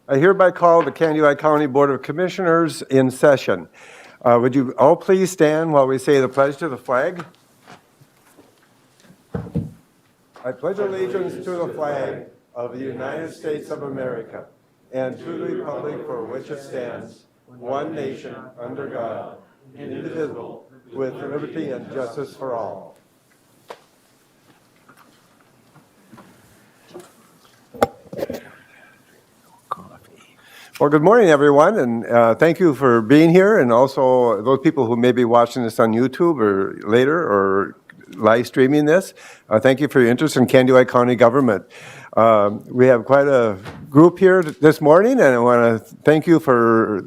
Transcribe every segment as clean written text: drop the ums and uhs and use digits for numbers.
I hereby call the Candido County Board of Commissioners in session. Would you all please stand while we say the pledge to the flag? I pledge allegiance to the flag of the United States of America and to the republic for which it stands, one nation, under God, indivisible, with liberty and justice for all. Well, good morning, everyone, and thank you for being here, and also those people who may be watching this on YouTube or later or live streaming this. Thank you for your interest in Candido County government. We have quite a group here this morning, and I want to thank you for,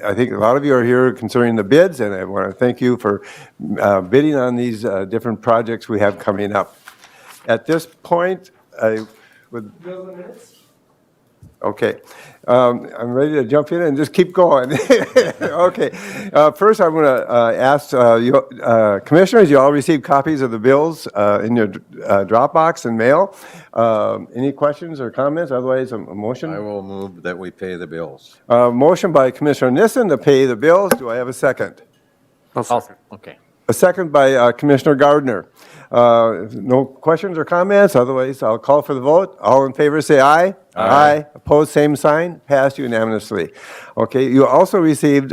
I think a lot of you are here concerning the bids, and I want to thank you for bidding on these different projects we have coming up. At this point, I would... Okay. I'm ready to jump in and just keep going. Okay. First, I'm going to ask you, commissioners, you all received copies of the bills in your Dropbox and mail. Any questions or comments? Otherwise, a motion? I will move that we pay the bills. Motion by Commissioner Nissen to pay the bills. Do I have a second? Okay. A second by Commissioner Gardner. No questions or comments? Otherwise, I'll call for the vote. All in favor say aye. Aye. Opposed, same sign. Passed unanimously. Okay, you also received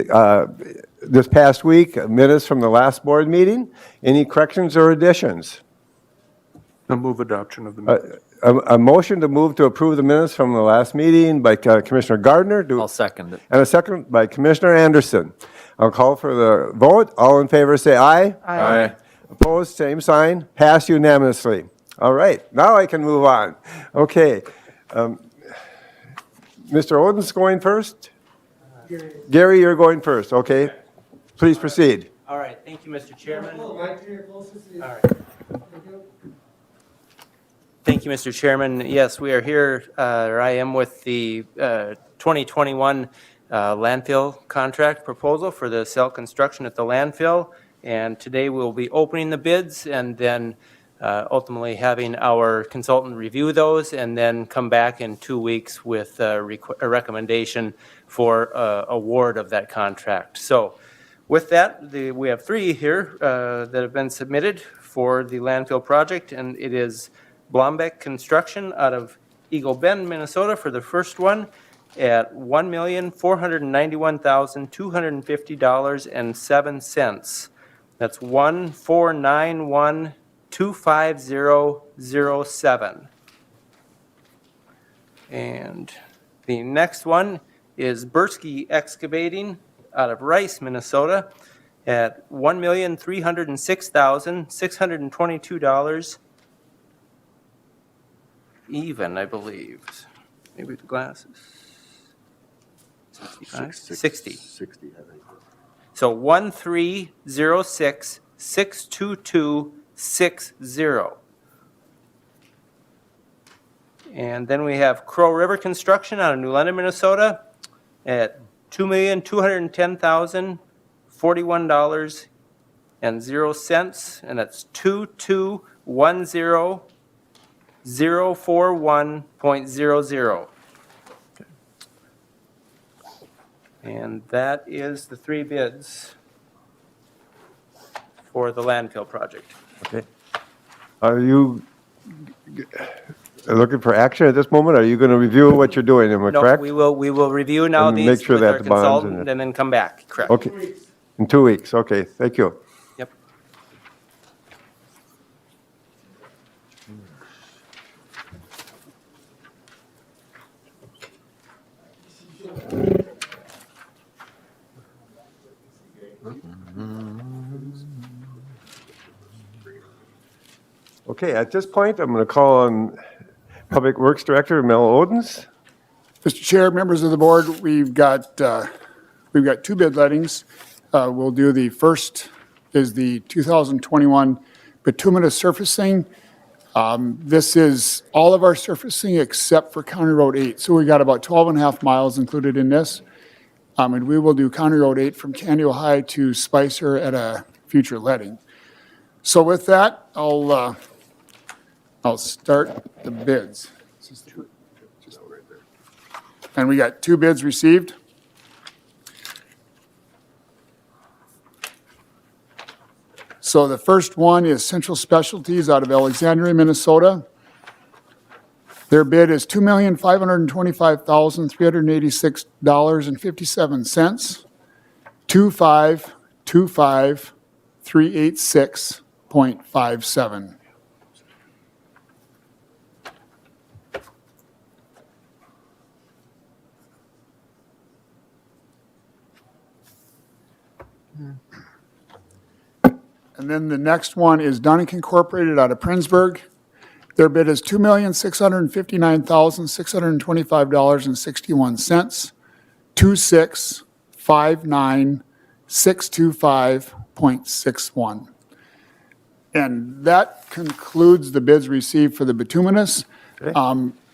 this past week minutes from the last board meeting. Any corrections or additions? I move adoption of the minutes. A motion to move to approve the minutes from the last meeting by Commissioner Gardner. I'll second it. And a second by Commissioner Anderson. I'll call for the vote. All in favor say aye. Aye. Opposed, same sign. Passed unanimously. All right, now I can move on. Okay. Mr. Oden's going first? Gary, you're going first. Okay. Please proceed. All right, thank you, Mr. Chairman. All right. Thank you, Mr. Chairman. Yes, we are here, or I am with the 2021 landfill contract proposal for the cell construction at the landfill. And today we'll be opening the bids and then ultimately having our consultant review those and then come back in 2 weeks with a recommendation for award of that contract. So with that, we have three here that have been submitted for the landfill project, and it is Blombeck Construction out of Eagle Bend, Minnesota for the first one at $1,491,250.07. That's 149125007. And the next one is Bursky Excavating out of Rice, Minnesota at $1,306,622 even, I believe. Maybe the glasses. 65? 60. 60, I think. So 130662260. And then we have Crow River Construction out of New London, Minnesota at $2,210,041.00, and that's 2210041.00. And that is the three bids for the landfill project. Okay. Are you looking for action at this moment? Are you going to review what you're doing? Am I No, correct? we will review now And these make sure with that our the bonds and consultant it- and then come back, correct? Okay. In 2 weeks. Okay. Thank you. Yep. Okay. At this point, I'm going to call on Public Works Director Mel Odens. Mr. Chair, members of the board, we've got two bid lettings. We'll do the first is the 2021 bituminous surfacing. This is all of our surfacing except for County Road 8. So we got about 12 and a half miles included in this. And we will do County Road 8 from Candido High to Spicer at a future letting. So with that, I'll start the bids. And we got 2 bids received. So the first one is Central Specialties out of Alexandria, Minnesota. Their bid is $2,525,386.57. 2525386.57. And then the next one is Dunick Incorporated out of Princeburg. Their bid is $2,659,625.61. 2659625.61. And that concludes the bids received for the bituminous.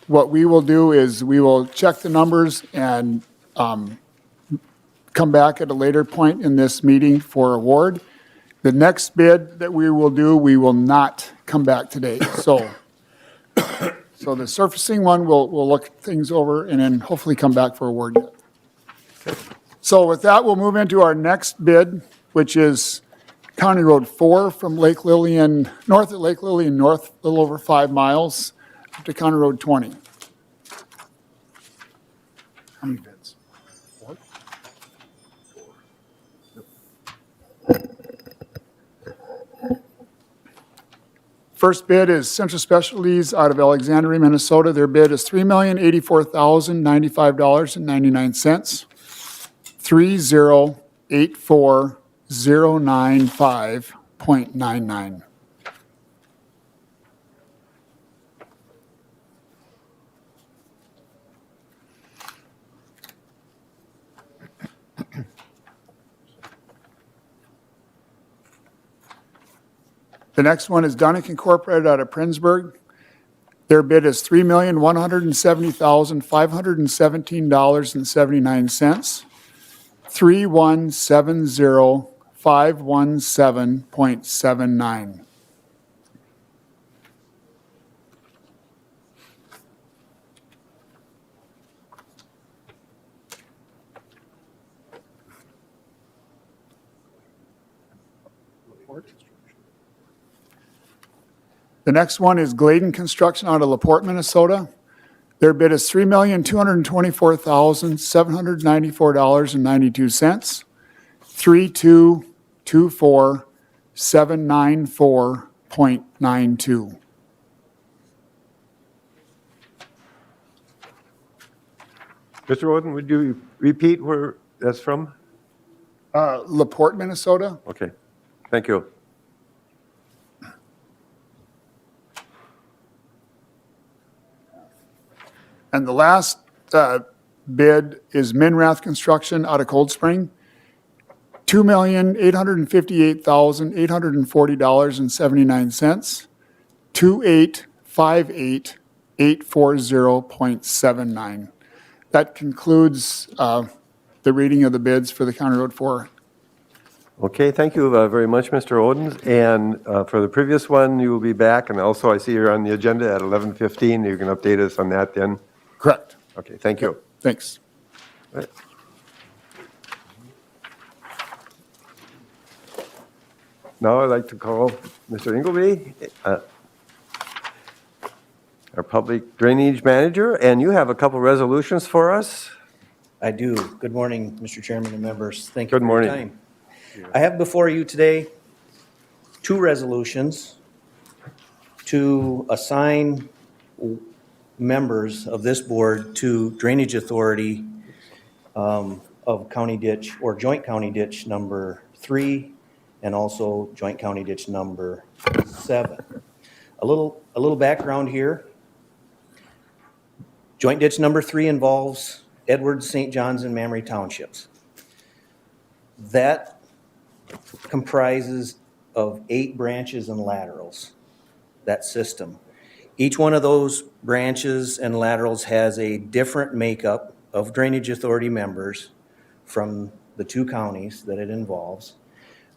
What we will do is we will check the numbers and come back at a later point in this meeting for award. The next bid that we will do, we will not come back today. So the surfacing one, we'll look things over and then hopefully come back for award. So with that, we'll move into our next bid, which is County Road 4 from Lake Lillian, north of Lake Lillian North, a little over 5 miles, up to County Road 20. How many bids? 4? First bid is Central Specialties out of Alexandria, Minnesota. Their bid is $3,084,095.99. 3084095.99. The next one is Dunick Incorporated out of Princeburg. Their bid is $3,170,517.79. 3170517.79. The next one is Gladen Construction out of LaPorte, Minnesota. Their bid is $3,224,794.92. 3224794.92. Mr. Oden, would you repeat where that's from? LaPorte, Minnesota. Okay, thank you. And the last bid is Minrath Construction out of Cold Spring. $2,858,840.79. 2858840.79. That concludes the reading of the bids for the County Road 4. Okay, thank you very much, Mr. Odens. And for the previous one, you will be back, and also I see you're on the agenda at 11:15. You can update us on that then. Correct. Okay, thank you. Thanks. Right. Now I'd like to call Mr. Ingleby, our public drainage manager, and you have a couple resolutions for us. I do. Good morning, Mr. Chairman and members. Thank you Good for your morning. time. I have before you today 2 resolutions to assign members of this board to Drainage Authority of County Ditch or Joint County Ditch number 3 and also Joint County Ditch number 7. A little background here. Joint Ditch number 3 involves Edwards, St. John's, and Mamre Townships. That comprises of 8 branches and laterals, that system. Each one of those branches and laterals has a different makeup of Drainage Authority members from the 2 counties that it involves,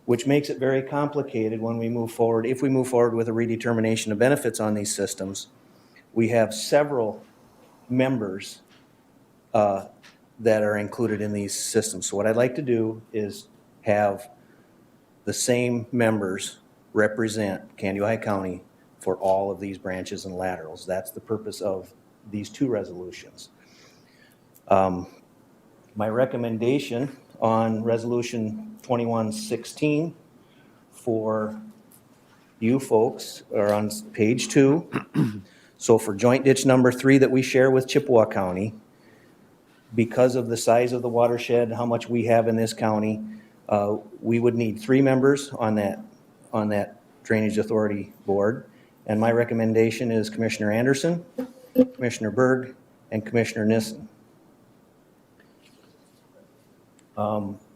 which makes it very complicated when we move forward. If we move forward with a redetermination of benefits on these systems, we have several members that are included in these systems. So what I'd like to do is have the same members represent Candiota County for all of these branches and laterals. That's the purpose of these two resolutions. My recommendation on Resolution 2116 for you folks are on page 2. So for joint ditch number 3 that we share with Chippewa County, because of the size of the watershed, how much we have in this county, we would need 3 members on that Drainage Authority Board. And my recommendation is Commissioner Anderson, Commissioner Berg, and Commissioner Nissen.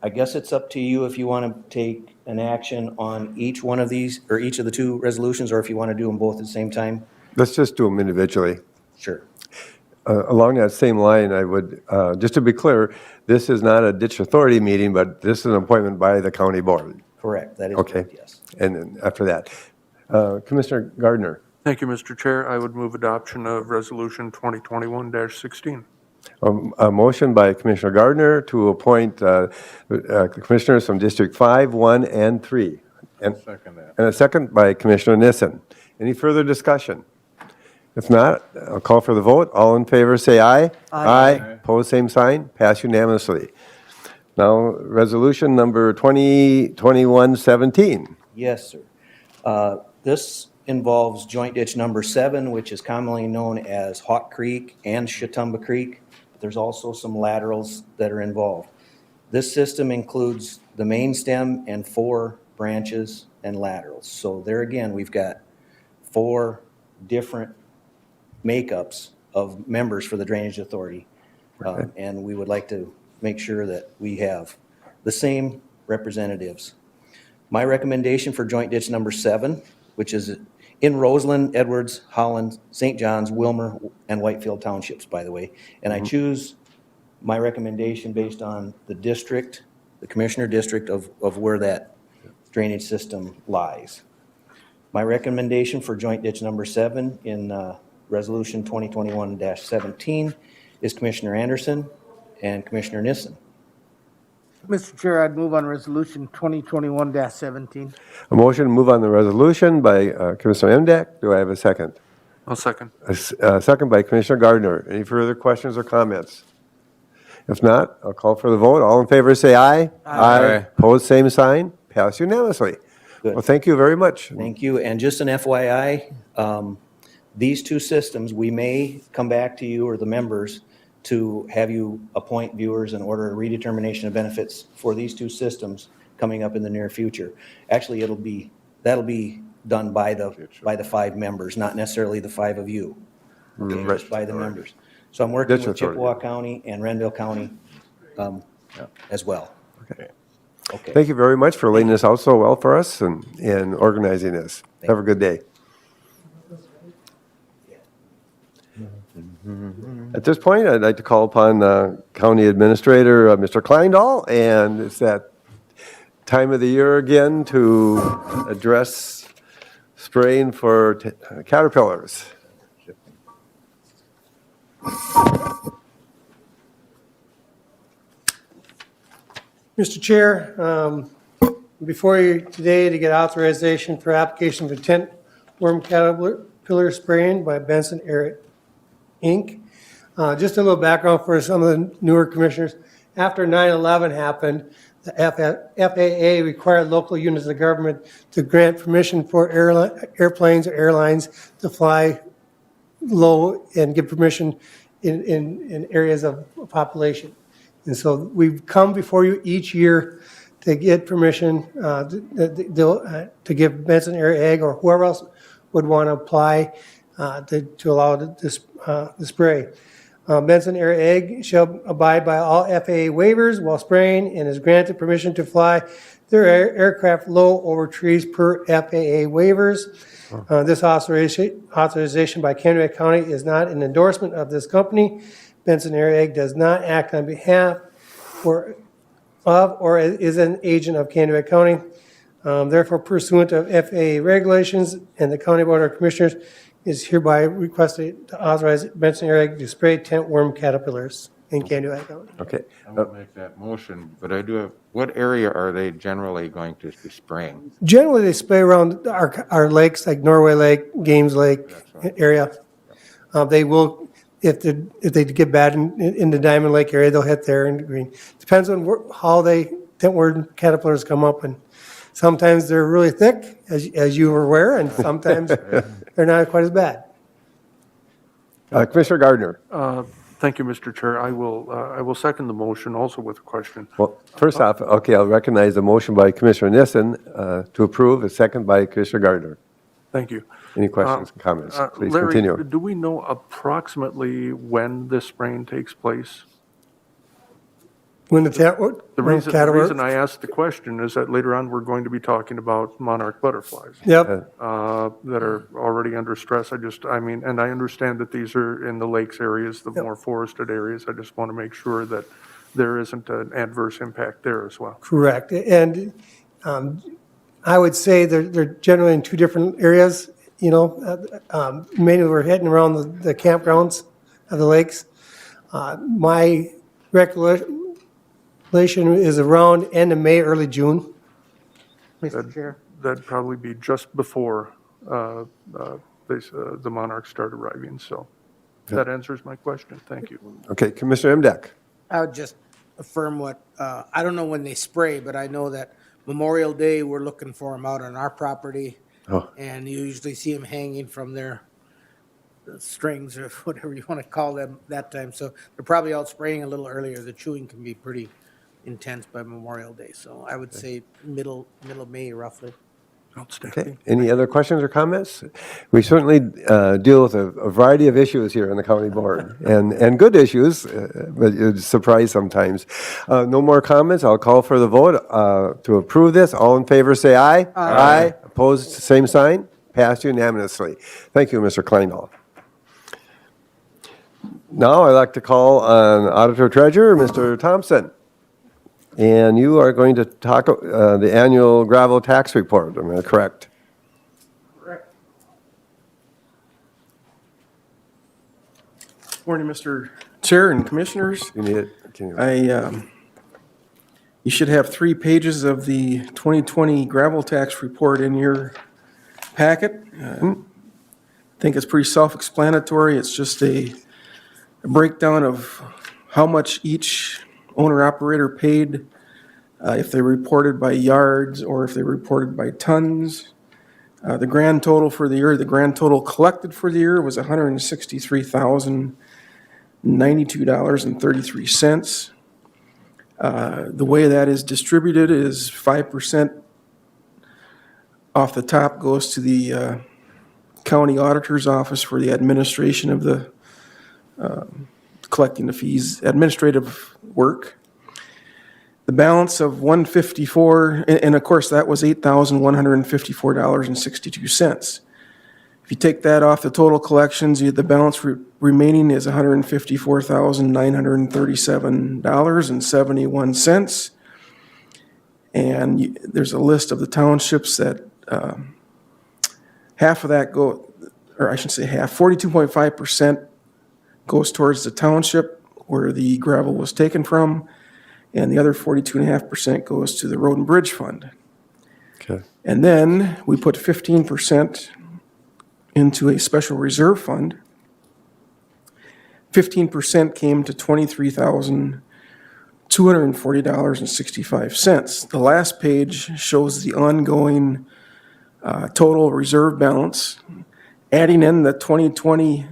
I guess it's up to you if you want to take an action on each one of these, or each of the 2 resolutions, or if you want to do them both at the same time. Let's just do them individually. Sure. Along that same line, I would, just to be clear, this is not a ditch authority meeting, but this is an appointment by the county board. Correct. That is Okay. correct, yes. And then after that, Commissioner Gardner, Thank you, Mr. Chair. I would move adoption of Resolution 2021-16. a motion by Commissioner Gardner to appoint commissioners from District 5, 1, and 3. And Second that. and a second by Commissioner Nissen. Any further discussion? If not, I'll call for the vote. All in favor, say aye. Aye. Pose same sign. Pass unanimously. Now, resolution number 2021-17. Yes, sir. This involves joint ditch number 7, which is commonly known as Hawk Creek and Shatumba Creek. There's also some laterals that are involved. This system includes the main stem and 4 branches and laterals. So there again, we've got 4 different makeups of members for the Drainage Authority. And we would like to make sure that we have the same representatives. My recommendation for joint ditch number 7, which is in Roseland, Edwards, Holland, St. John's, Wilmer, and Whitefield Townships, by the way. And I choose my recommendation based on the district, the commissioner district of where that drainage system lies. My recommendation for joint ditch number 7 in Resolution 2021-17 is Commissioner Anderson and Commissioner Nissen. Mr. Chair, I'd move on Resolution 2021-17. A motion to move on the resolution by Commissioner Emdek. Do I have a second? I'll second. A second by Commissioner Gardner. Any further questions or comments? If not, I'll call for the vote. All in favor, say aye. Aye. Pose same sign. Pass unanimously. Good. Well, thank you very much. Thank you. And just an FYI, these 2 systems, we may come back to you or the members to have you appoint viewers and order a redetermination of benefits for these 2 systems coming up in the near future. Actually, that'll be done by the 5 members, not necessarily the 5 of you. Okay, Right. just by the members. So I'm working Ditch with Authority. Chippewa County and Renville County as well. Okay. Okay. Thank you very much for laying this out so well for us and organizing this. Have a good day. At this point, I'd like to call upon County Administrator, Mr. Kleindahl, and it's that time of the year again to address spraying for caterpillars. Mr. Chair, before you today to get authorization for application for tent worm caterpillar spraying by Benson Air Inc. Just a little background for some of the newer commissioners. After 9/11 happened, the FAA required local units of government to grant permission for airplanes or airlines to fly low and give permission in areas of population. And so we've come before you each year to get permission to give Benson Air Ag or whoever else would want to apply to allow the spray. Benson Air Ag shall abide by all FAA waivers while spraying and is granted permission to fly their aircraft low over trees per FAA waivers. This authorization by Candiota County is not an endorsement of this company. Benson Air Ag does not act on behalf or is an agent of Candiota County. Therefore, pursuant of FAA regulations and the County Board of Commissioners is hereby requested to authorize Benson Air Ag to spray tent worm caterpillars. in Kansas County. Okay. I will make that motion, but I do have, what area are they generally going to be spraying? Generally, they spray around our lakes, like Norway Lake, Games Lake area. They will, if they get bad in the Diamond Lake area, they'll hit there in the green. Depends on how where caterpillars come up, and sometimes they're really thick, as you were aware, and sometimes they're not quite as bad. Commissioner Gardner. Thank you, Mr. Chair. I will second the motion also with a question. Well, first off, okay, I'll recognize the motion by Commissioner Nissen to approve, a second by Commissioner Gardner. Thank you. Any questions and comments? Please Larry, continue. do we know approximately when this spraying takes place? When the The reason caterpillar, I asked the question is that later on, we're going to be talking about monarch butterflies yep, that are already under stress. And I understand that these are in the lakes areas, the more forested areas. I just want to make sure that there isn't an adverse impact there as well. correct. And I would say they're generally in two different areas, mainly we're hitting around the campgrounds of the lakes. My recollection is around end of May, early June. Mr. Chair. That'd probably be just before the monarchs start arriving, so that answers my question. Thank you. Okay, Commissioner Imdak. I would just affirm what, I don't know when they spray, but I know that Memorial Day, we're looking for them out on our property. Oh. And you usually see them hanging from their strings or whatever you want to call them that time. So they're probably out spraying a little earlier. The chewing can be pretty intense by Memorial Day. So I would say middle of May roughly. Outstanding. Okay, any other questions or comments? We certainly deal with a variety of issues here in the county board, and good issues, but it's a surprise sometimes. No more comments, I'll call for the vote to approve this. All in favor, say aye. Aye. Opposed, same sign. Passed unanimously. Thank you, Mr. Kleindahl. Now I'd like to call on Auditor Treasurer, Mr. Thompson. And you are going to talk the annual gravel tax report, am I correct? Morning, Mr. Chair and Commissioners. You need it? Can you- You should have 3 pages of the 2020 gravel tax report in your packet. I think it's pretty self-explanatory. It's just a breakdown of how much each owner-operator paid, if they reported by yards or if they reported by tons. The grand total for the year, the grand total collected for the year was $163,092.33. The way that is distributed is 5% off the top goes to the county auditor's office for the administration of the collecting the fees, administrative work. The balance of $154, and of course that was $8,154.62. If you take that off the total collections, the balance remaining is $154,937.71. And there's a list of the townships that half of that or I should say half, 42.5% goes towards the township where the gravel was taken from, and the other 42.5% goes to the Road and Bridge Fund. Okay. And then we put 15% into a special reserve fund. 15% came to $23,240.65. The last page shows the ongoing total reserve balance, adding in the 2020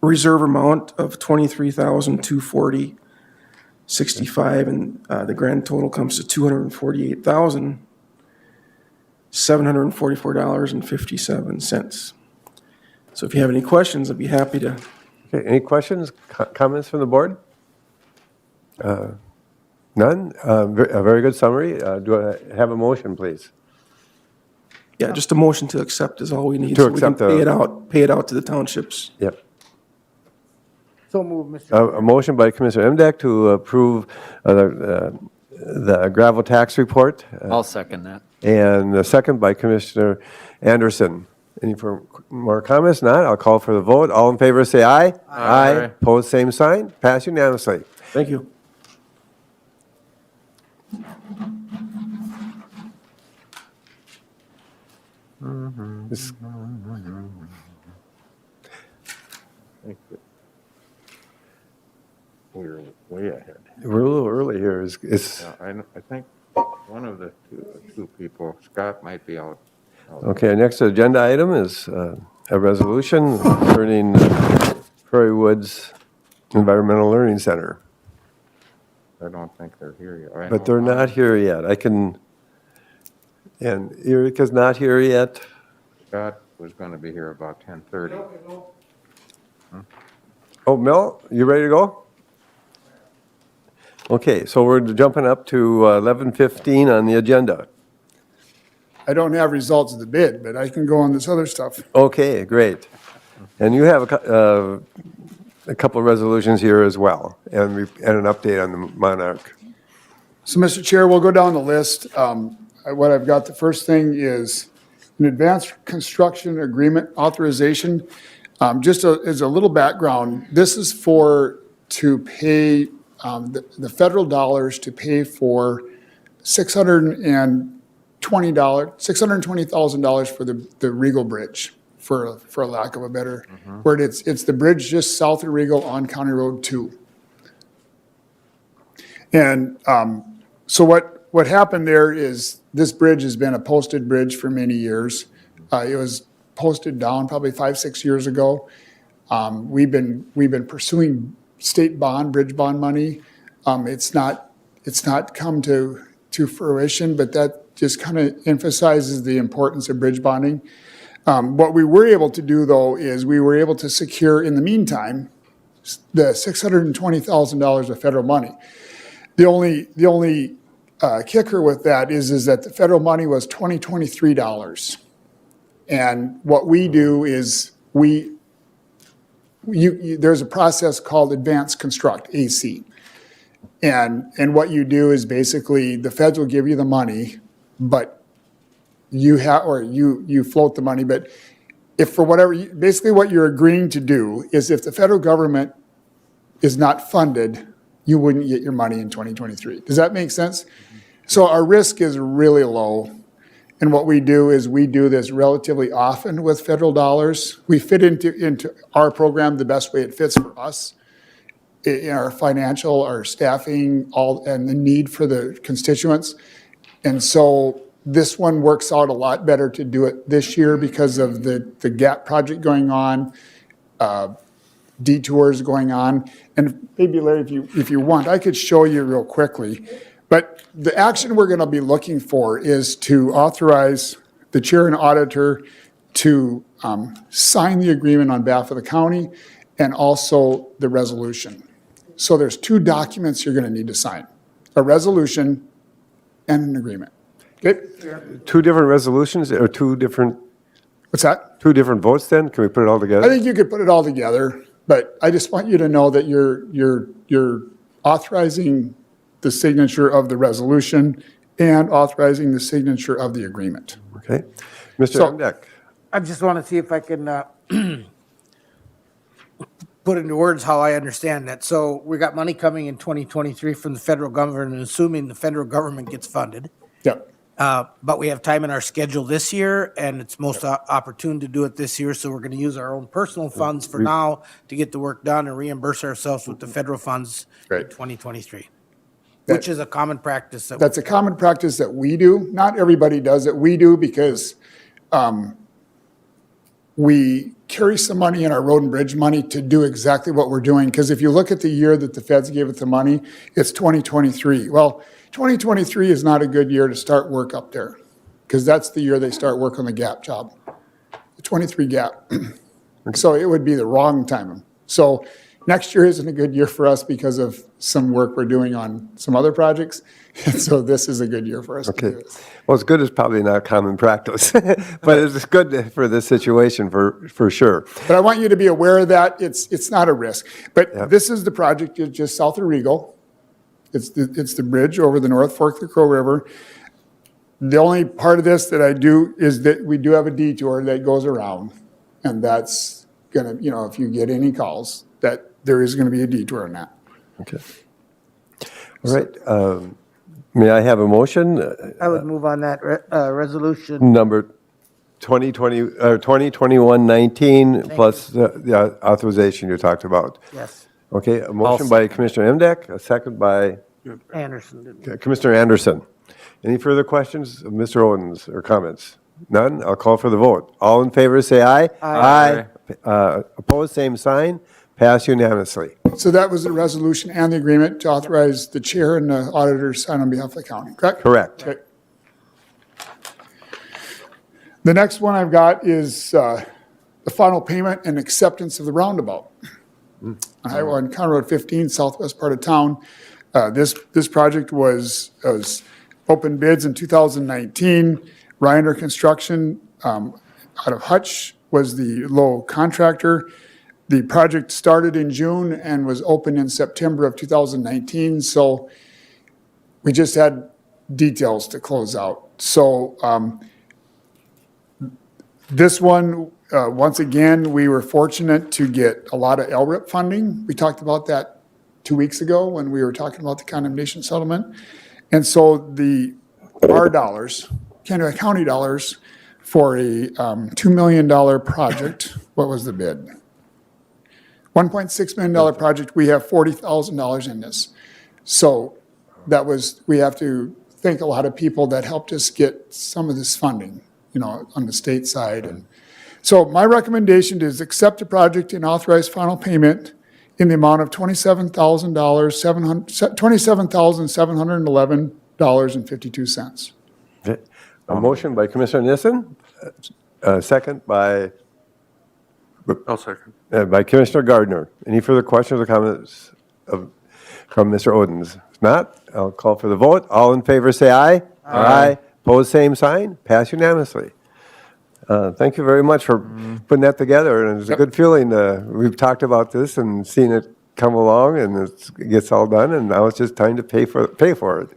reserve amount of $23,240.65, and the grand total comes to $248,744.57. So if you have any questions, I'd be happy to. Okay, any questions, comments from the board? None? A very good summary. Do I have a motion, please? Yeah, just a motion to accept is all we need. To so we can accept pay it out to the townships. Yep. So move, Mr. Chair. A motion by Commissioner Imdak to approve the gravel tax report, I'll second that. and a second by Commissioner Anderson. Any more comments? Not, I'll call for the vote. All in favor, say aye. Aye. Opposed, same sign. Pass unanimously. Thank you. This- We're way ahead. We're a little early here. Yeah, I think one of the two people, Scott, might be out. Okay, next agenda item is a resolution concerning Prairie Woods Environmental Learning Center. I don't think they're here yet. I But know they're not here yet. And Erica's not here yet. Scott was going to be here about 10:30. Oh, Mel, you ready to go? Okay, so we're jumping up to 11:15 on the agenda. I don't have results of the bid, but I can go on this other stuff. Okay, great. And you have a couple of resolutions here as well, and an update on the Monarch. So, Mr. Chair, we'll go down the list. What I've got, the first thing is an advanced construction agreement authorization. Just as a little background, this is to pay the federal dollars to pay for $620,000 for the Regal Bridge, for a lack of a better word. It's the bridge just south of Regal on County Road 2. And so what happened there is this bridge has been a posted bridge for many years. It was posted down probably 5-6 years ago. We've been pursuing state bridge bond money. It's not come to fruition, but that just kind of emphasizes the importance of bridge bonding. What we were able to do, though, is we were able to secure, in the meantime, the $620,000 of federal money. The only kicker with that is that the federal money was 2023 dollars. And what we do is there's a process called Advanced Construct, AC. And what you do is basically the feds will give you the money, but you float the money. But if for whatever, basically what you're agreeing to do is if the federal government is not funded, you wouldn't get your money in 2023. Does that make sense? So our risk is really low. And what we do is we do this relatively often with federal dollars. We fit into our program the best way it fits for us, in our financial, our staffing, and the need for the constituents. And so this one works out a lot better to do it this year because of the GAP project going on, detours going on. And maybe Larry, if you want, I could show you real quickly. But the action we're going to be looking for is to authorize the chair and auditor to sign the agreement on behalf of the county and also the resolution. So there's two documents you're going to need to sign, a resolution and an agreement. Okay? Two different resolutions or two different What's that? votes then? Can we put it all I together? think you could put it all together, but I just want you to know that you're authorizing the signature of the resolution and authorizing the signature of the agreement. Okay. Mr. So- Emdeck. I just want to see if I can put into words how I understand that. So we got money coming in 2023 from the federal government, assuming the federal government gets funded. Yep. But we have time in our schedule this year, and it's most opportune to do it this year. So we're going to use our own personal funds for now to get the work done and reimburse ourselves with the federal funds in Great. 2023, which is a common practice. That's a common practice that we do. Not everybody does it. We do because we carry some money in our road and bridge money to do exactly what we're doing. Because if you look at the year that the feds gave it the money, it's 2023. Well, 2023 is not a good year to start work up there because that's the year they start work on the GAP job, the 23 GAP. So it would be the wrong time. So next year isn't a good year for us because of some work we're doing on some other projects. And so this is a good year for us to do Okay. this. Well, it's good is probably not common practice, but it's good for this situation for sure. But I want you to be aware of that. It's not a risk. But Yeah. this is the project just south of Regal. It's the bridge over the North Fork of the Crow River. The only part of this that I do is that we do have a detour that goes around. And that's gonna, if you get any calls, that there is gonna be a detour on that. Okay. All right. May I have a motion? I would move on that resolution. Number 2021-19 plus the authorization you talked about. Yes, Okay, a motion by Commissioner Emdek, a second by Anderson did. Commissioner Anderson. Any further questions of Mr. Odens or comments? None? I'll call for the vote. All in favor, say aye. Aye. Opposed, same sign. Pass unanimously. So that was the resolution and the agreement to authorize the chair and the auditor to sign on behalf of the county, correct? Correct. Okay. The next one I've got is the final payment and acceptance of the roundabout. On Highway on County Road 15, southwest part of town. This project was open bids in 2019. Reiner Construction out of Hutch was the low contractor. The project started in June and was open in September of 2019, so we just had details to close out. So this one, once again, we were fortunate to get a lot of LRIP funding. We talked about that 2 weeks ago when we were talking about the condemnation settlement. And so our dollars, Kennewick County dollars, for a $2 million project, what was the bid? $1.6 million project, we have $40,000 in this. So we have to thank a lot of people that helped us get some of this funding, on the state side. And so my recommendation is accept the project and authorize final payment in the amount of $27,711.52. Okay. A motion by Commissioner Nissen, second by I'll second. by Commissioner Gardner. Any further questions or comments from Mr. Odens? If not, I'll call for the vote. All in favor, say aye. Aye. Opposed, same sign. Pass unanimously. Thank you very much for putting that together, and it's a good feeling. We've talked about this and seen it come along, and it gets all done, and now it's just time to pay for it.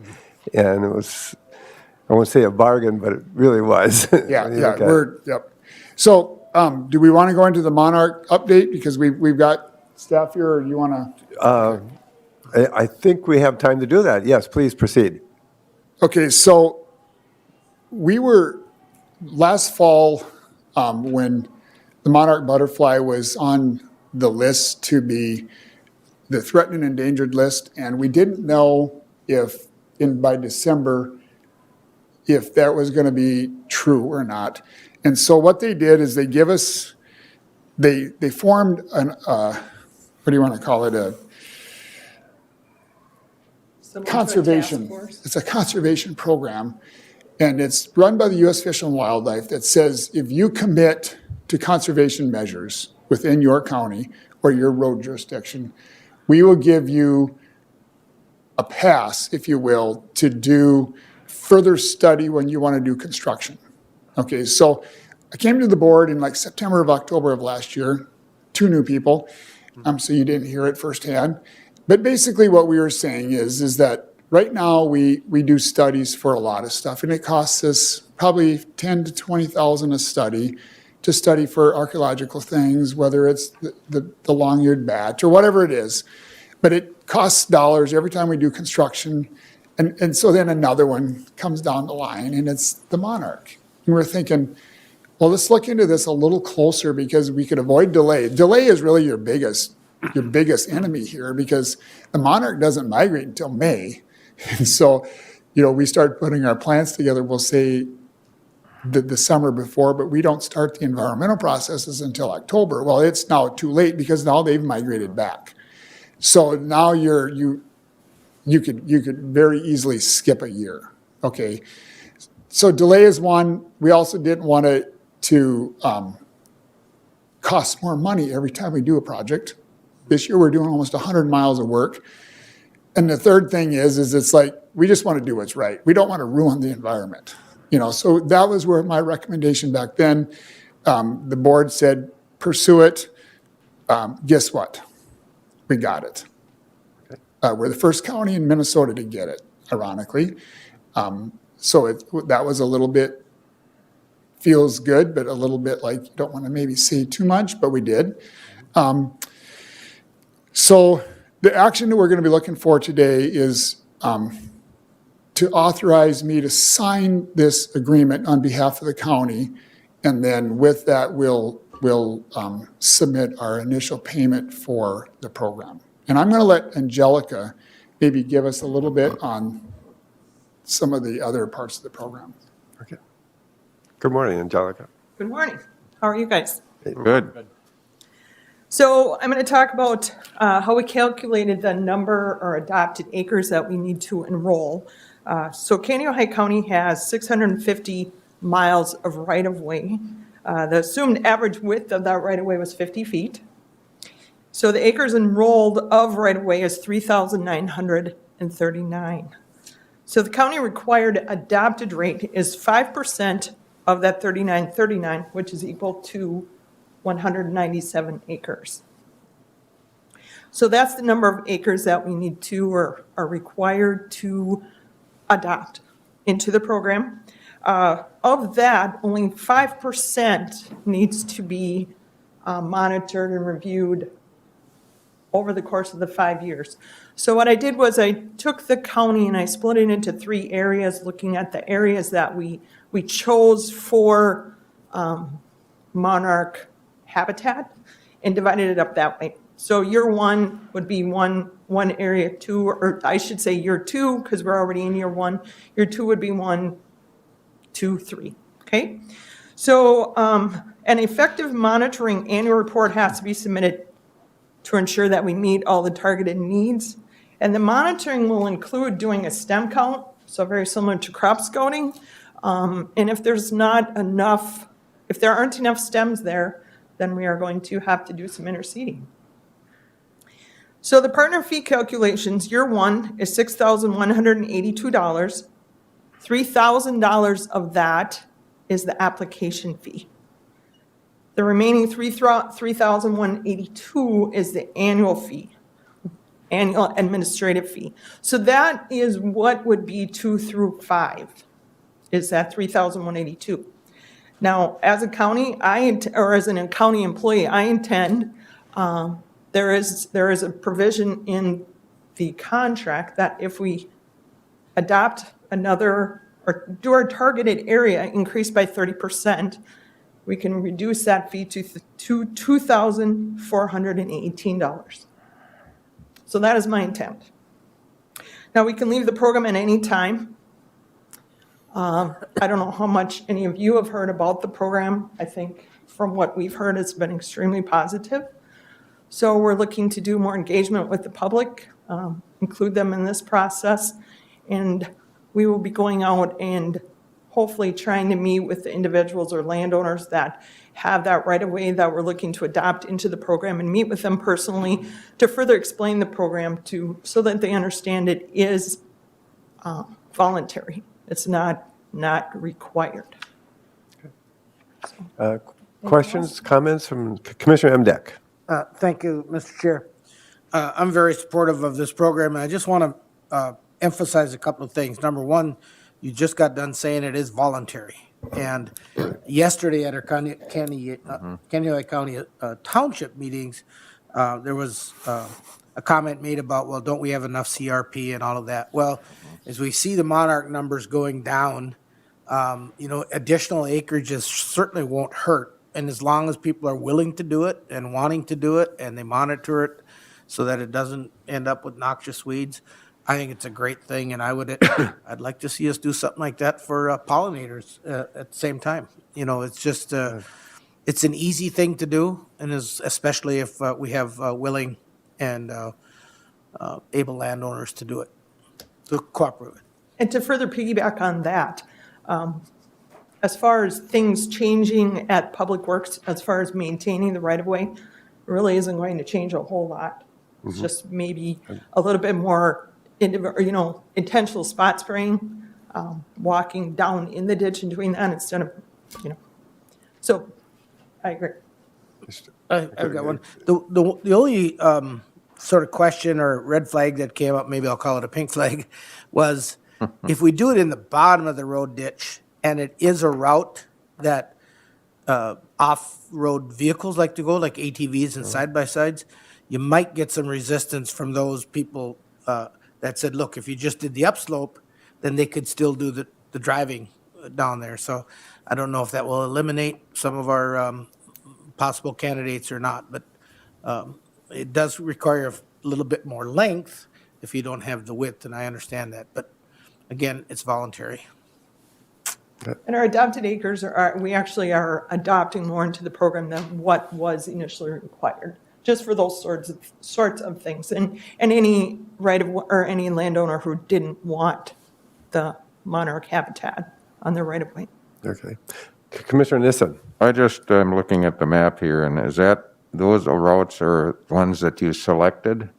And it was, I won't say a bargain, but it really was. Yeah, yep. So, do we want to go into the Monarch update? Because we've got staff here, or do you want to? I think we have time to do that. Yes, please proceed. Okay, so we were, last fall, when the monarch butterfly was on the list to be the threatened and endangered list, and we didn't know by December, if that was going to be true or not. And so what they did is they formed what do you want to call it? Conservation. It's a conservation program, and it's run by the U.S. Fish and Wildlife that says if you commit to conservation measures within your county or your road jurisdiction, we will give you a pass, if you will, to do further study when you want to do construction. Okay, so I came to the board in like September of October of last year, 2 new people, so you didn't hear it firsthand. But basically what we were saying is that right now we do studies for a lot of stuff, and it costs us probably $10,000 to $20,000 a study to study for archaeological things, whether it's the long-eared bat or whatever it is. But it costs dollars every time we do construction. And so then another one comes down the line, and it's the Monarch. And we're thinking, well, let's look into this a little closer because we could avoid delay. Delay is really your biggest enemy here because the Monarch doesn't migrate until May. And so, we start putting our plans together, we'll say the summer before, but we don't start the environmental processes until October. Well, it's now too late because now they've migrated back. So now you could very easily skip a year, okay? So delay is one. We also didn't want it to cost more money every time we do a project. This year we're doing almost 100 miles of work. And the third thing is it's like, we just want to do what's right. We don't want to ruin the environment, So that was where my recommendation back then, the board said, pursue it. Guess what? We got it. We're the first county in Minnesota to get it, ironically. So that was a little bit, feels good, but a little bit like you don't want to maybe say too much, but we did. So the action that we're going to be looking for today is to authorize me to sign this agreement on behalf of the county. And then with that, we'll submit our initial payment for the program. And I'm going to let Angelica maybe give us a little bit on some of the other parts of the program. Okay. Good morning, Angelica. Good morning. How are you guys? Good. So I'm going to talk about how we calculated the number or adopted acres that we need to enroll. So Kaneohe County has 650 miles of right-of-way. The assumed average width of that right-of-way was 50 feet. So the acres enrolled of right-of-way is 3,939. So the county required adopted rate is 5% of that 3,939, which is equal to 197 acres. So that's the number of acres that we need to or are required to adopt into the program. Of that, only 5% needs to be monitored and reviewed over the course of the 5 years. So what I did was I took the county and I split it into 3 areas, looking at the areas that we chose for monarch habitat and divided it up that way. So year 1 would be one area, 2, or I should say year 2, because we're already in year 1. Year 2 would be 1, 2, 3, okay? So an effective monitoring annual report has to be submitted to ensure that we meet all the targeted needs. And the monitoring will include doing a stem count, so very similar to crop scouting. And if there's not enough, if there aren't enough stems there, then we are going to have to do some interseeding. So the partner fee calculations, year 1 is $6,182. $3,000 of that is the application fee. The remaining $3,182 is the annual fee, annual administrative fee. So that is what would be 2 through 5, is that $3,182. Now, as a county, or as a county employee, I intend, there is a provision in the contract that if we adopt another, or do our targeted area increase by 30%, we can reduce that fee to $2,418. So that is my intent. Now, we can leave the program at any time. I don't know how much any of you have heard about the program. I think from what we've heard, it's been extremely positive. So we're looking to do more engagement with the public, include them in this process, and we will be going out and hopefully trying to meet with the individuals or landowners that have that right of way that we're looking to adopt into the program, and meet with them personally to further explain the program so that they understand it is voluntary. It's not required. Questions, comments from Commissioner Emdek? Thank you, Mr. Chair. I'm very supportive of this program, and I just want to emphasize a couple of things. Number one, you just got done saying it is voluntary. And yesterday at our Kaneohe County Township meetings, there was a comment made about, well, don't we have enough CRP and all of that? Well, as we see the monarch numbers going down, additional acreages certainly won't hurt. And as long as people are willing to do it and wanting to do it, and they monitor it so that it doesn't end up with noxious weeds, I think it's a great thing, and I'd like to see us do something like that for pollinators at the same time. It's just, it's an easy thing to do, and especially if we have willing and able landowners to do it, to cooperate with it. And to further piggyback on that, as far as things changing at Public Works, as far as maintaining the right-of-way, really isn't going to change a whole lot. It's just maybe a little bit more, intentional spot spraying, walking down in the ditch and doing that instead of, So, I agree. I've got one. The only sort of question or red flag that came up, maybe I'll call it a pink flag, was If we do it in the bottom of the road ditch, and it is a route that off-road vehicles like to go, like ATVs and side-by-sides, you might get some resistance from those people that said, look, if you just did the upslope, then they could still do the driving down there. So I don't know if that will eliminate some of our possible candidates or not, but it does require a little bit more length if you don't have the width, and I understand that. But again, it's voluntary. And our adopted acres we actually are adopting more into the program than what was initially required, just for those sorts of things. And any any landowner who didn't want the monarch habitat on their right of way. Okay. Commissioner Nissen? I just am looking at the map here, and is that, those routes are ones that you selected?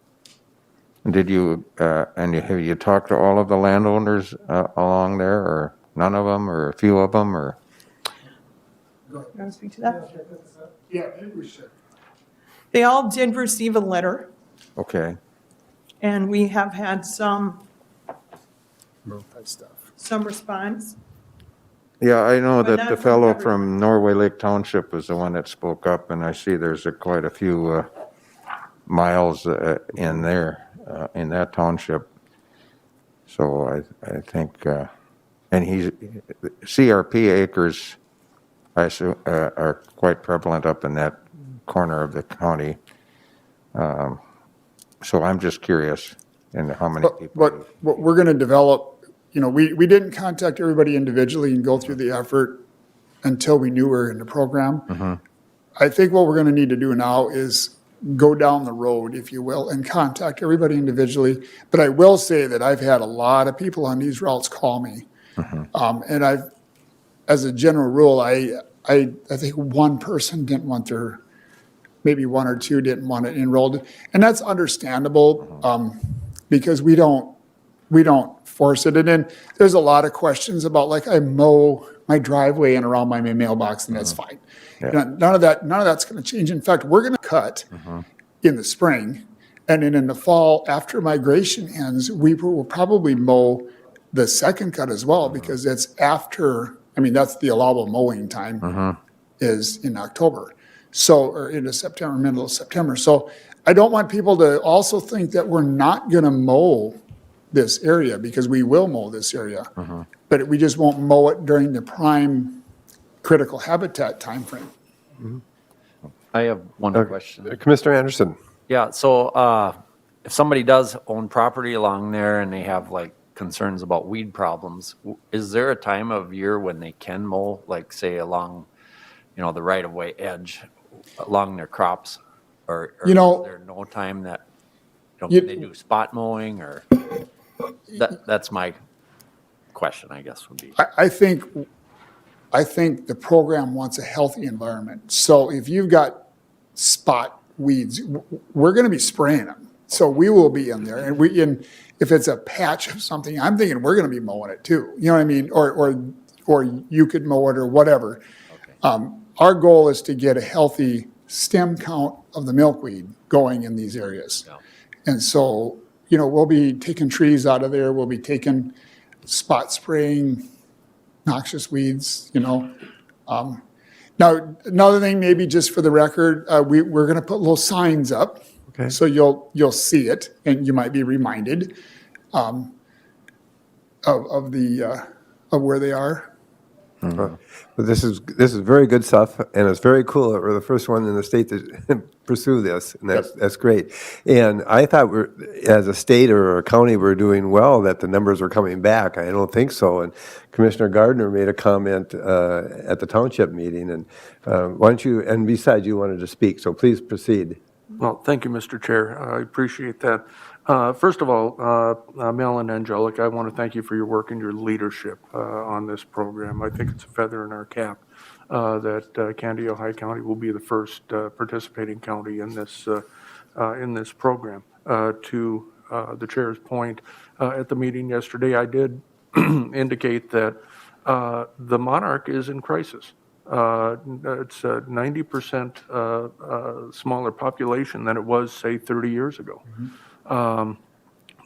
Did you, have you talked to all of the landowners along there, or none of them, or a few of them, or? You want to speak to that? Yeah, I think we should. They all did receive a letter, Okay, and we have had some Stuff. response. yeah, I know But that not the from fellow everyone. from Norway Lake Township was the one that spoke up, and I see there's quite a few miles in there, in that township. So I think, and CRP acres, I assume, are quite prevalent up in that corner of the county. So I'm just curious in how many people. But what we're going to develop, we didn't contact everybody individually and go through the effort until we knew we were in the program. I think what we're going to need to do now is go down the road, if you will, and contact everybody individually. But I will say that I've had a lot of people on these routes call me. And as a general rule, I think one person didn't want maybe one or two didn't want it enrolled. And that's understandable, because we don't force it. And then there's a lot of questions about, like, I mow my driveway and around my mailbox, and that's fine. None of that's going to change. In fact, we're going to cut in the spring, and then in the fall, after migration ends, we will probably mow the second cut as well, because it's after, that's the allowable mowing time is in October. So, or into September, middle of September. So I don't want people to also think that we're not going to mow this area, because we will mow this area. But we just won't mow it during the prime critical habitat timeframe. I have one question. Commissioner Anderson? Yeah, so if somebody does own property along there and they have like concerns about weed problems, is there a time of year when they can mow, like say along, the right-of-way edge along their crops? Or is there no time that, they do spot mowing, or? That's my question, I guess, would be. I think the program wants a healthy environment. So if you've got spot weeds, we're going to be spraying them. So we will be in there, and if it's a patch of something, I'm thinking we're going to be mowing it too. You know what I mean? Or you could mow it or whatever. Okay. Our goal is to get a healthy stem count of the milkweed going in these areas. Yeah. And so, we'll be taking trees out of there. We'll be taking spot spraying noxious weeds, Now, another thing, maybe just for the record, we're going to put little signs up. Okay. So you'll see it, and you might be reminded of where they are. But this is very good stuff, and it's very cool that we're the first one in the state to pursue this, and that's great. And I thought as a state or a county, we're doing well, that the numbers are coming back. I don't think so. And Commissioner Gardner made a comment at the township meeting, and why don't you? And besides, you wanted to speak, so please proceed. Well, thank you, Mr. Chair. I appreciate that. First of all, Mel and Angelica, I want to thank you for your work and your leadership on this program. I think it's a feather in our cap that Candy Ohio County will be the first participating county in this program. To the chair's point, at the meeting yesterday, I did indicate that the monarch is in crisis. It's a 90% smaller population than it was, say, 30 years ago.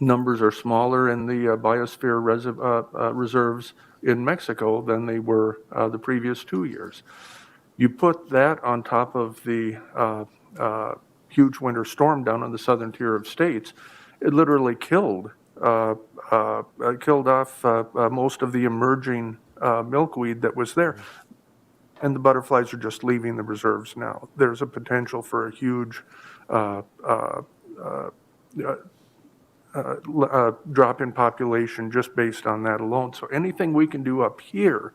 numbers are smaller in the biosphere reserves in Mexico than they were the previous 2 years. You put that on top of the huge winter storm down in the southern tier of states, it literally killed off most of the emerging milkweed that was there. And the butterflies are just leaving the reserves now. There's a potential for a huge drop in population just based on that alone. So anything we can do up here,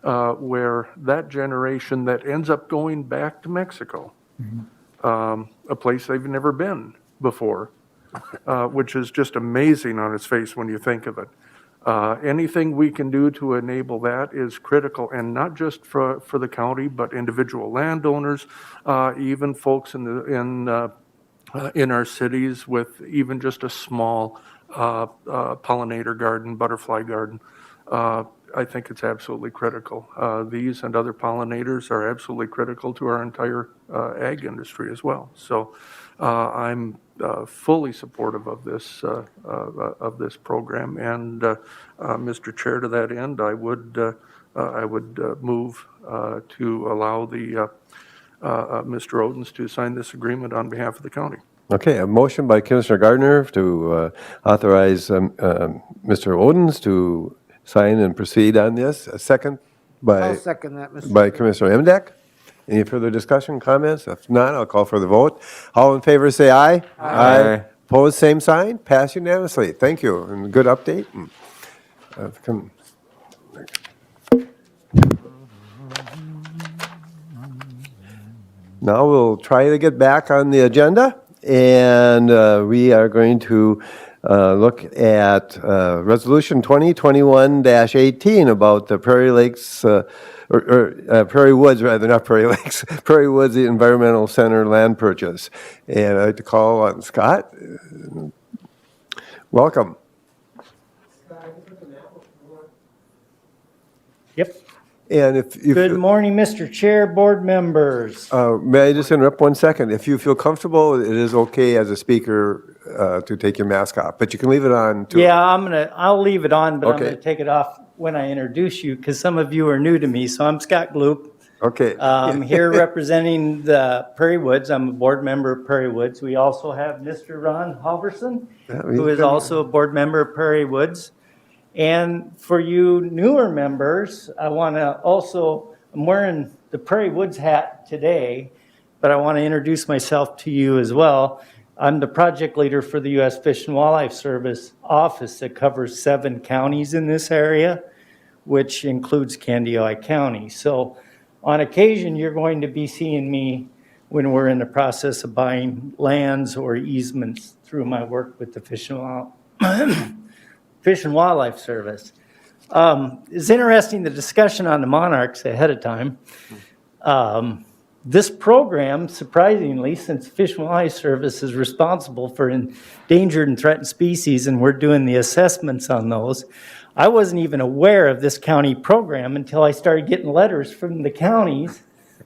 where that generation that ends up going back to Mexico, a place they've never been before, which is just amazing on its face when you think of it. Anything we can do to enable that is critical, and not just for the county, but individual landowners, even folks in our cities with even just a small pollinator garden, butterfly garden. I think it's absolutely critical. These and other pollinators are absolutely critical to our entire ag industry as well. So I'm fully supportive of this program, and Mr. Chair, to that end, I would move to allow the Mr. Odens to sign this agreement on behalf of the county. Okay, a motion by Commissioner Gardner to authorize Mr. Odens to sign and proceed on this. A second I'll by second that, Mr. by Chair. Commissioner Emdek. Any further discussion, comments? If not, I'll call for the vote. All in favor, say aye. Aye. Opposed, same sign. Pass unanimously. Thank you, and good update. Now we'll try to get back on the agenda, and we are going to look at Resolution 2021-18 about the Prairie Lakes, Prairie Woods, rather, not Prairie Lakes, Prairie Woods Environmental Center land purchase. And I'd like to call on Scott. Welcome. Yep. And if Good morning, Mr. Chair, board members. may I just interrupt 1 second? If you feel comfortable, it is okay as a speaker to take your mask off, but you can leave it on too. Yeah, I'll leave it on, but I'm Okay. gonna take it off when I introduce you, because some of you are new to me. So I'm Scott Gloop. Okay. I'm here representing the Prairie Woods. I'm a board member of Prairie Woods. We also have Mr. Ron Halverson, who is also a board member of Prairie Woods. And for you newer members, I want to also, I'm wearing the Prairie Woods hat today, but I want to introduce myself to you as well. I'm the project leader for the U.S. Fish and Wildlife Service office that covers 7 counties in this area, which includes Candioi County. So on occasion, you're going to be seeing me when we're in the process of buying lands or easements through my work with the Fish and Wildlife Service. It's interesting, the discussion on the monarchs ahead of time. This program, surprisingly, since Fish and Wildlife Service is responsible for endangered and threatened species, and we're doing the assessments on those, I wasn't even aware of this county program until I started getting letters from the counties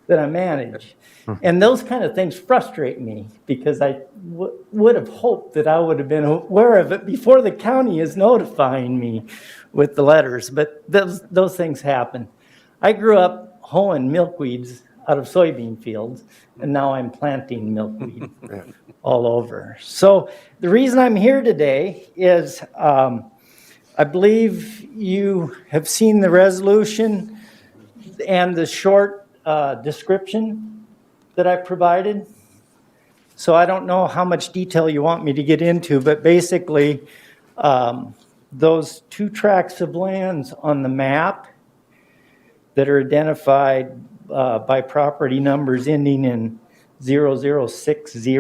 that I manage. And those kind of things frustrate me, because I would have hoped that I would have been aware of it before the county is notifying me with the letters, but those things happen. I grew up hoeing milkweeds out of soybean fields, and now I'm planting milkweed all over. So the reason I'm here today is I believe you have seen the resolution and the short description that I provided. So I don't know how much detail you want me to get into, but basically those 2 tracts of lands on the map that are identified by property numbers ending in 0060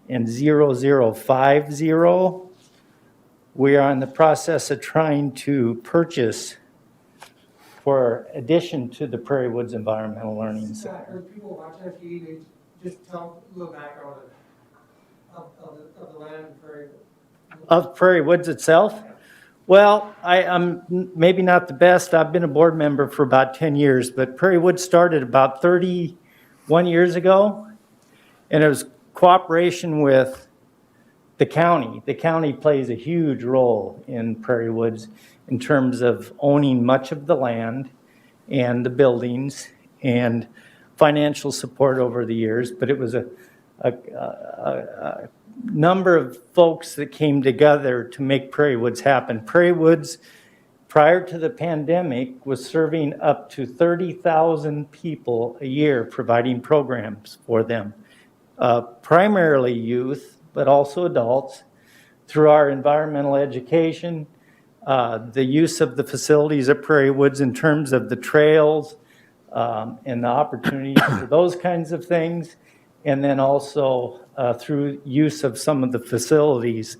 and 0050, we are in the process of trying to purchase for addition to the Prairie Woods Environmental Learning Center. For people watching on TV, just tell a little background of the land in Prairie Woods. Of Prairie Woods itself? Well, I'm maybe not the best. I've been a board member for about 10 years, but Prairie Woods started about 31 years ago, and it was cooperation with the county plays a huge role in Prairie Woods in terms of owning much of the land and the buildings and financial support over the years, but it was a number of folks that came together to make Prairie Woods happen. Prairie Woods, prior to the pandemic, was serving up to 30,000 people a year, providing programs for them, primarily youth, but also adults, through our environmental education, the use of the facilities at Prairie Woods in terms of the trails, and the opportunities for those kinds of things, and then also through use of some of the facilities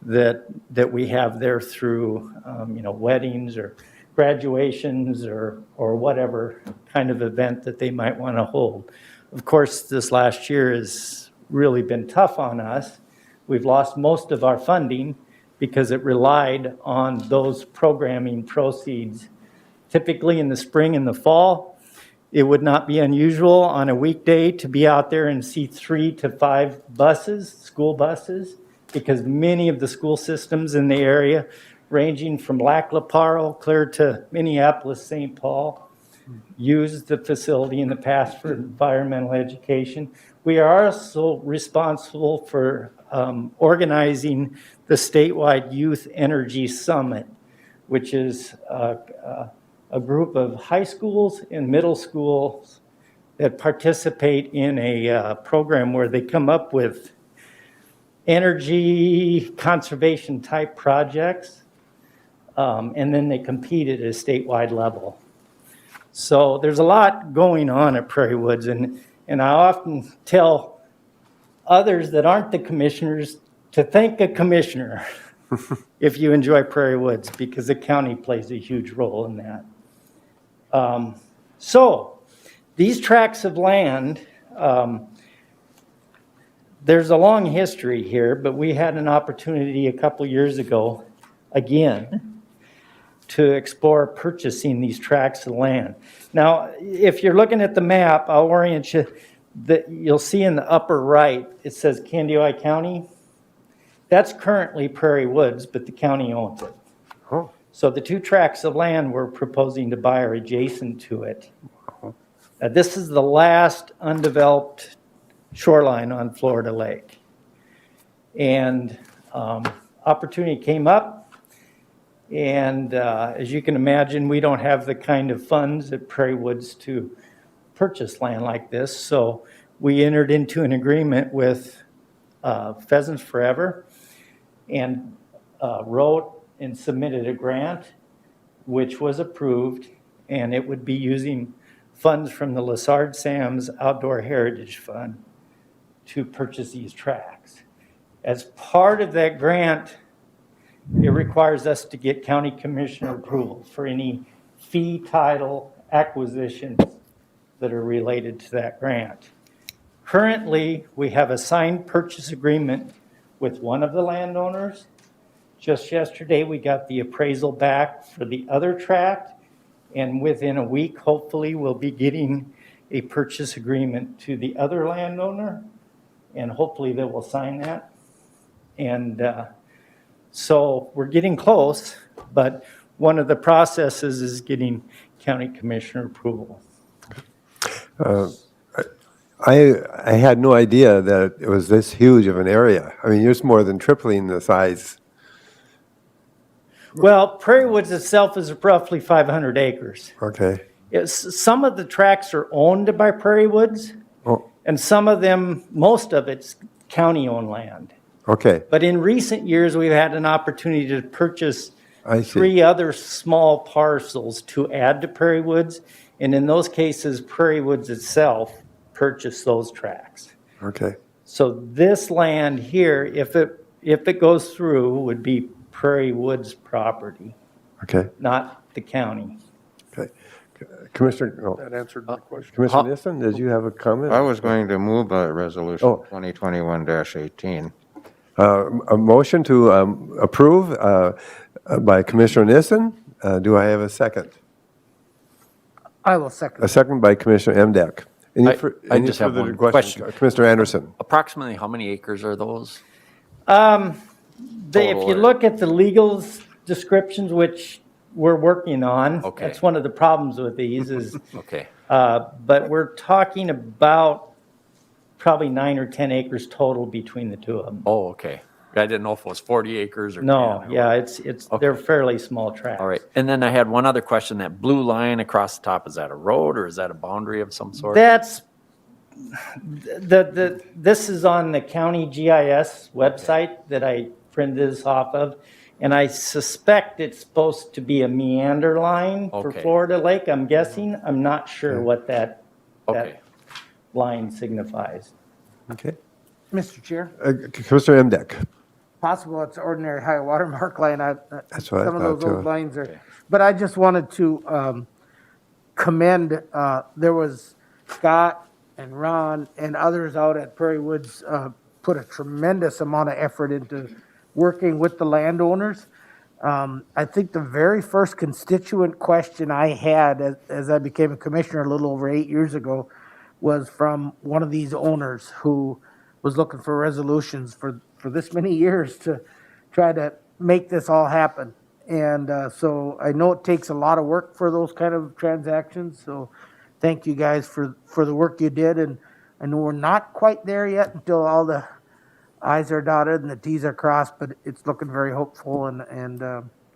that we have there through, weddings or graduations or whatever kind of event that they might want to hold. Of course, this last year has really been tough on us. We've lost most of our funding because it relied on those programming proceeds. Typically in the spring and the fall, it would not be unusual on a weekday to be out there and see 3 to 5 buses, school buses, because many of the school systems in the area, ranging from Lac La Parle clear to Minneapolis, St. Paul, used the facility in the past for environmental education. We are also responsible for organizing the statewide Youth Energy Summit, which is a group of high schools and middle schools that participate in a program where they come up with energy conservation type projects, and then they compete at a statewide level. So there's a lot going on at Prairie Woods, and I often tell others that aren't the commissioners to thank a commissioner if you enjoy Prairie Woods, because the county plays a huge role in that. So these tracts of land, there's a long history here, but we had an opportunity a couple years ago, again, to explore purchasing these tracts of land. Now, if you're looking at the map, I'll orient you, that you'll see in the upper right, it says Candioi County. That's currently Prairie Woods, but the county owns it. Oh. So the 2 tracts of land we're proposing to buy are adjacent to it. This is the last undeveloped shoreline on Florida Lake. And opportunity came up, and as you can imagine, we don't have the kind of funds at Prairie Woods to purchase land like this, so we entered into an agreement with Pheasants Forever and wrote and submitted a grant, which was approved, and it would be using funds from the Lessard Sam's Outdoor Heritage Fund to purchase these tracts. As part of that grant, it requires us to get county commissioner approval for any fee title acquisitions that are related to that grant. Currently, we have a signed purchase agreement with one of the landowners. Just yesterday, we got the appraisal back for the other tract, and within a week, hopefully, we'll be getting a purchase agreement to the other landowner, and hopefully they will sign that. And so we're getting close, but one of the processes is getting county commissioner approval. I had no idea that it was this huge of an area. I mean, you're more than tripling the size. Well, Prairie Woods itself is roughly 500 acres. Okay. Some of the tracts are owned by Prairie Woods, Oh, and some of them, most of it's county-owned land. okay. But in recent years, we've had an opportunity to purchase I see. 3 other small parcels to add to Prairie Woods, and in those cases, Prairie Woods itself purchased those tracts. Okay. So this land here, if it goes through, would be Prairie Woods property, Okay. not the county. Okay. Commissioner, no. That answered my question. Commissioner Nissen, did you have a comment? I was going to move resolution Oh. 2021-18. A motion to approve by Commissioner Nissen. Do I have a second? I will second. A second by Commissioner Emdek. I just have one question. Commissioner Anderson. Approximately how many acres are those? If you look at the legals descriptions, which we're working on, Okay. that's one of the problems with these is, Okay, but we're talking about probably 9 or 10 acres total between the two of them. oh, okay. I didn't know if it was 40 acres or 10. No, or yeah, what. they're fairly small tracts. All right, and then I had one other question. That blue line across the top, is that a road or is that a boundary of some sort? That's, this is on the county GIS website that I printed this off of. And I suspect it's supposed to be a meander line for Okay. Florida Lake, I'm guessing. I'm not sure what that Okay, line signifies. Okay. Mr. Chair, Commissioner Emdek. possible it's ordinary high water mark line. That's what I Some of thought, those old too. lines are, but I just wanted to commend, there was Scott and Ron and others out at Prairie Woods put a tremendous amount of effort into working with the landowners. I think the very first constituent question I had as I became a commissioner a little over 8 years ago was from one of these owners who was looking for resolutions for this many years to try to make this all happen. And so I know it takes a lot of work for those kind of transactions. So thank you guys for the work you did. And I know we're not quite there yet until all the I's are dotted and the T's are crossed, but it's looking very hopeful. And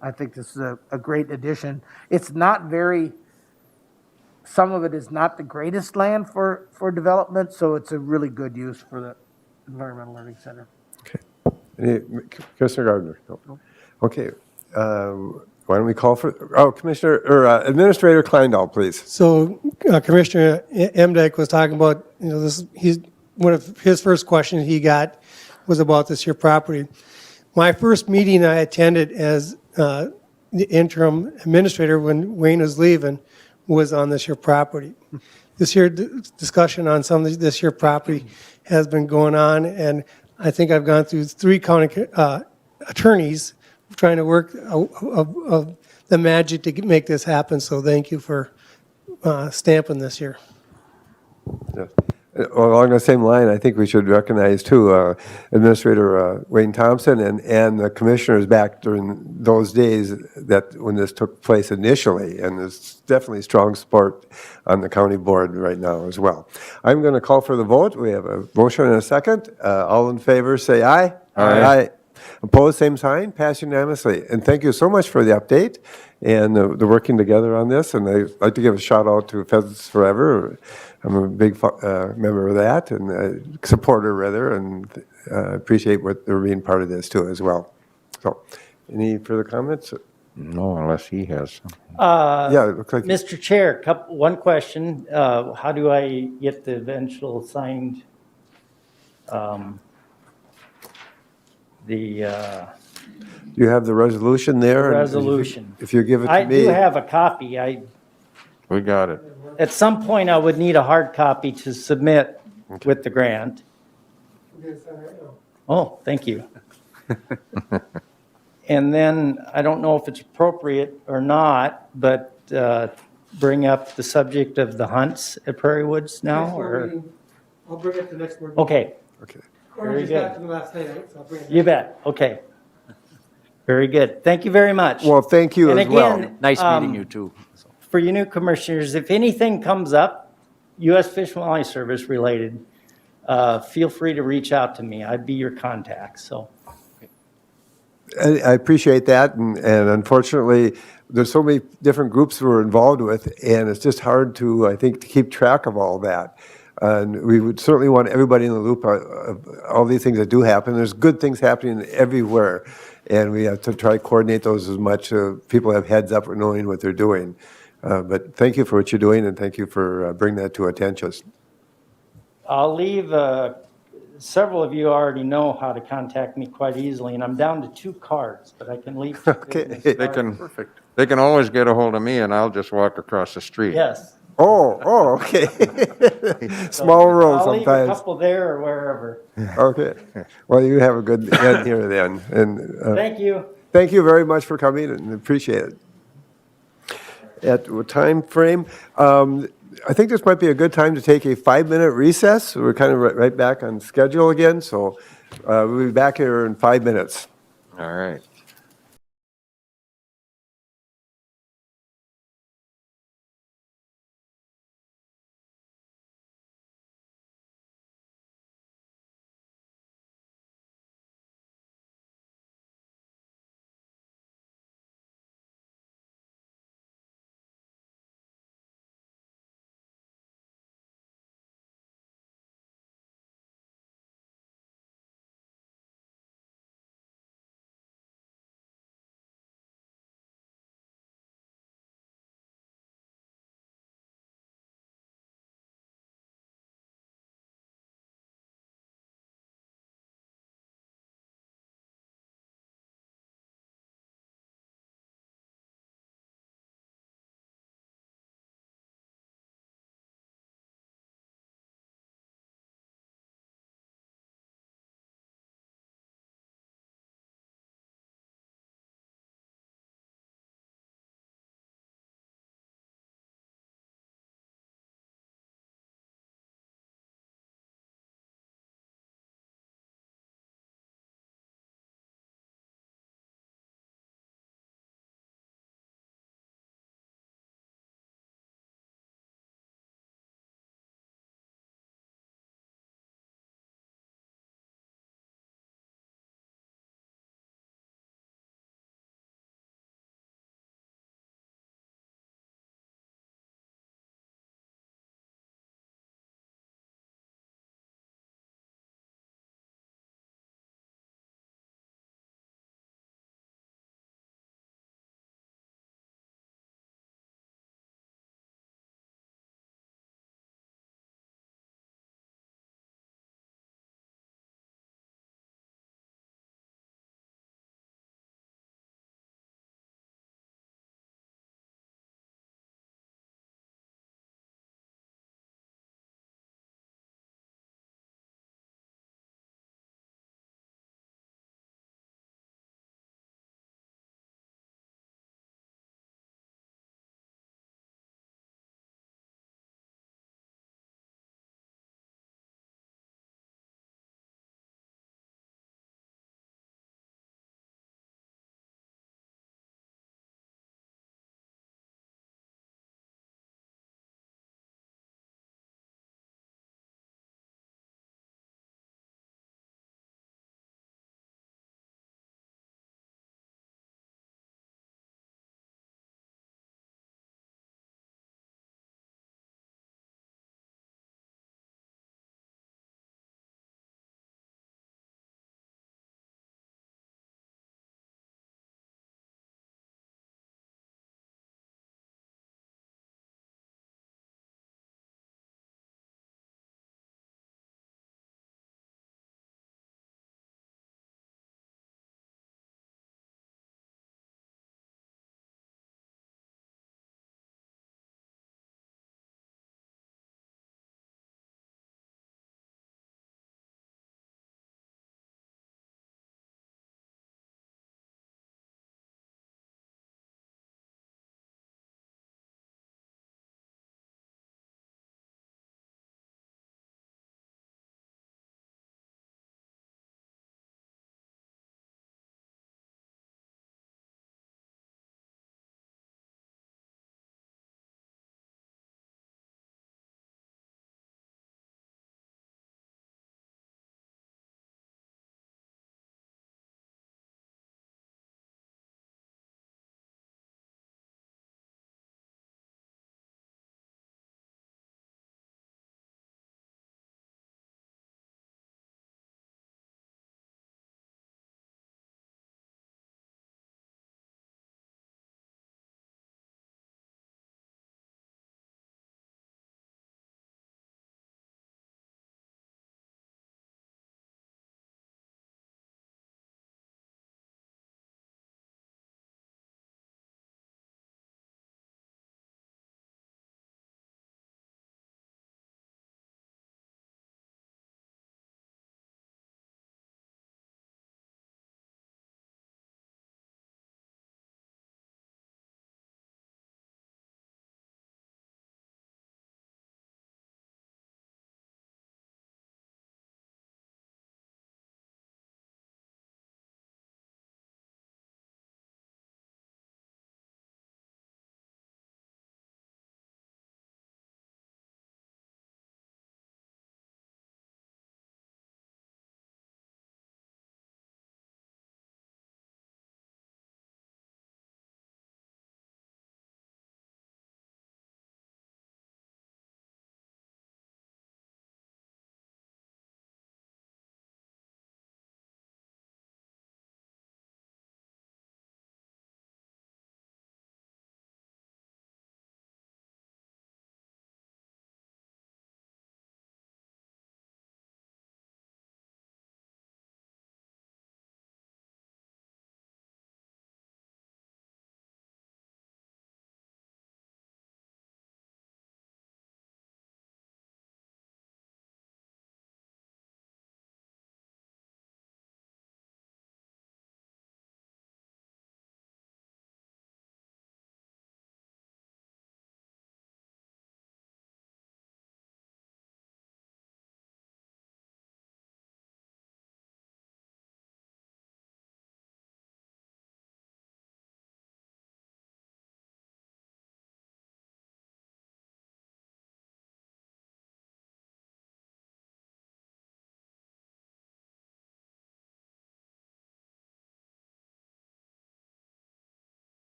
I think this is a great addition. It's not very, some of it is not the greatest land for development, so it's a really good use for the Environmental Learning Center. Commissioner Gardner? No. Okay. Why don't we call for, Commissioner, or Administrator Kleindahl, please. So Commissioner Emdek was talking about, one of his first questions he got was about this here property. My first meeting I attended as the interim administrator when Wayne was leaving was on this here property. This here discussion on some of this here property has been going on, and I think I've gone through 3 county attorneys trying to work of the magic to make this happen. So thank you for stamping this here. Yes. Along the same line, I think we should recognize too Administrator Wayne Thompson and the commissioners back during those days that when this took place initially, and there's definitely strong support on the county board right now as well. I'm going to call for the vote. We have a motion and a second. All in favor, say aye. Aye. Opposed, same sign. Passed unanimously. And thank you so much for the update and the working together on this. And I'd like to give a shout out to Pheasants Forever. I'm a big member of that and supporter rather, and appreciate what they're being part of this too as well. So, any further comments? No, unless he has some. Yeah, it looks like. Mr. Chair, one question. How do I get the eventual signed, You have the resolution there? and resolution? If you give it I to me. do have a copy. We got it. At some point, I would need a hard copy to submit with the grant. Oh, thank you. And then, I don't know if it's appropriate or not, but bring up the subject of the hunts at Prairie Woods now, or? I'll bring it to the next board. Okay, Okay. very Just got good. to me last night, so I'll bring it. You bet, okay. Very good. Thank you very much. Well, thank you And as well. again, nice meeting you too. So. for you new commissioners, if anything comes up, U.S. Fish and Wildlife Service related, feel free to reach out to me. I'd be your contact, so. I appreciate that, and unfortunately, there's so many different groups we're involved with, and it's just hard to, I think, to keep track of all that. And we would certainly want everybody in the loop of all these things that do happen. There's good things happening everywhere, and we have to try to coordinate those as much so people have heads up or knowing what they're doing. But thank you for what you're doing, and thank you for bringing that to attention. I'll leave, several of you already know how to contact me quite easily, and I'm down to 2 cards, but I can leave. two Okay. business They cards. they can always get a hold of me and I'll just walk across the street. Yes. Oh, okay. Small world I'll leave a sometimes. couple there or wherever. Okay. Well, you have a good end here then, and Thank you. thank you very much for coming and appreciate it. At what time frame? I think this might be a good time to take a 5-minute recess. We're kind of right back on schedule again, so we'll be back here in 5 minutes. All right.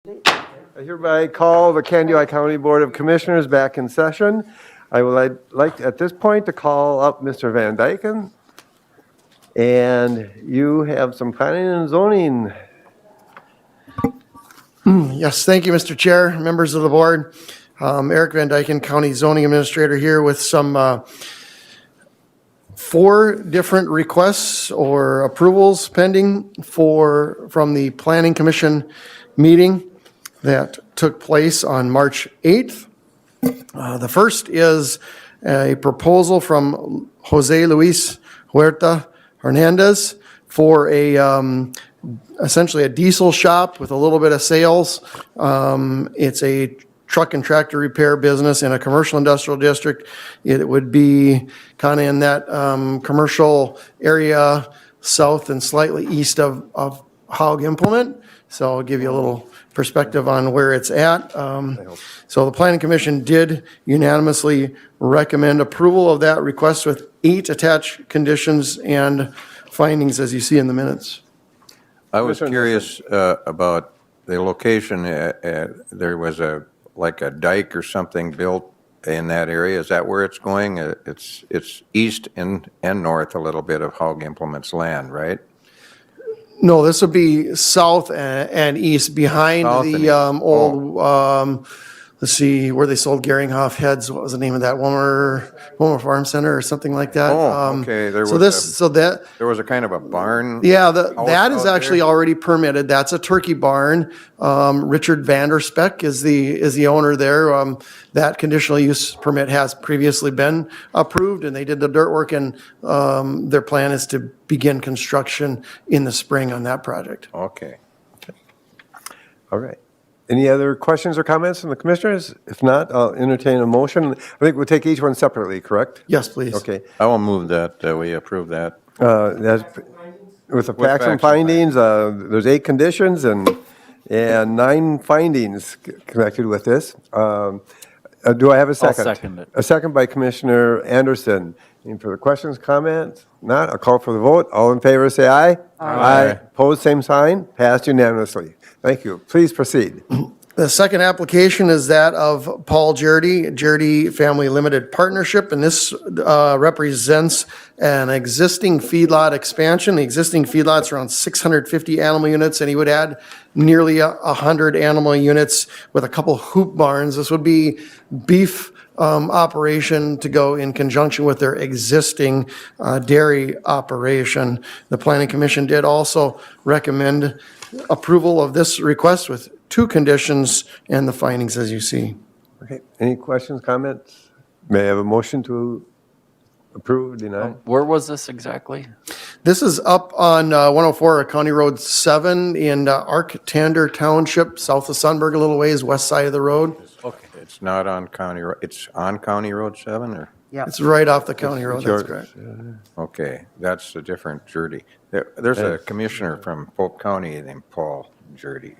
I hereby call the Candioi County Board of Commissioners back in session. I would like at this point to call up Mr. Van Dyken. And you have some planning and zoning. Yes, thank you, Mr. Chair, members of the board. Eric Van Dyken, County Zoning Administrator here with some 4 different requests or approvals pending from the Planning Commission meeting that took place on March 8th. The first is a proposal from Jose Luis Huerta Hernandez for essentially a diesel shop with a little bit of sales. It's a truck and tractor repair business in a commercial industrial district. It would be kind of in that commercial area south and slightly east of Haug Implement. So I'll give you a little perspective on where it's at. So the Planning Commission did unanimously recommend approval of that request with 8 attached conditions and findings as you see in the minutes. I was curious about the location. There was like a dike or something built in that area. Is that where it's going? It's east and north a little bit of Haug Implement's land, right? No, this would be south and east behind South and the east. old, let's see, where they sold Geringhoff heads. What was the name of that? Wilmer Farm Center or something like that. Oh, okay. There So was there was a kind of a barn. Yeah, house that is out actually there? already permitted. That's a turkey barn. Richard Vanderspeck is the owner there. That conditional use permit has previously been approved, and they did the dirt work, and their plan is to begin construction in the spring on that project. Okay. All right. Any other questions or comments from the commissioners? If not, I'll entertain a motion. I think we'll take each one separately, correct? Yes, please. Okay. I will move that we approve that. That's with the facts and findings, there's 8 conditions and 9 findings connected with this. Do I have a second? second it. A second by Commissioner Anderson. Any further questions, comments? Not, I'll call for the vote. All in favor, say aye. Aye. Opposed, same sign. Passed unanimously. Thank you. Please proceed. The second application is that of Paul Jerdy Family Limited Partnership, and this represents an existing feedlot expansion. The existing feedlot's around 650 animal units, and he would add nearly 100 animal units with a couple hoop barns. This would be beef operation to go in conjunction with their existing dairy operation. The Planning Commission did also recommend approval of this request with 2 conditions and the findings as you see. Okay. Any questions, comments? May I have a motion to approve, deny? Where was this exactly? This is up on 104 County Road 7 in Arctander Township, south of Sunburg, a little ways, west side of the road. Okay. It's not on County Road, it's on County Road 7 or? It's right off the county road, that's yours. correct. Okay, that's a different Jurdy. There's a commissioner from Polk County named Paul Jurdy.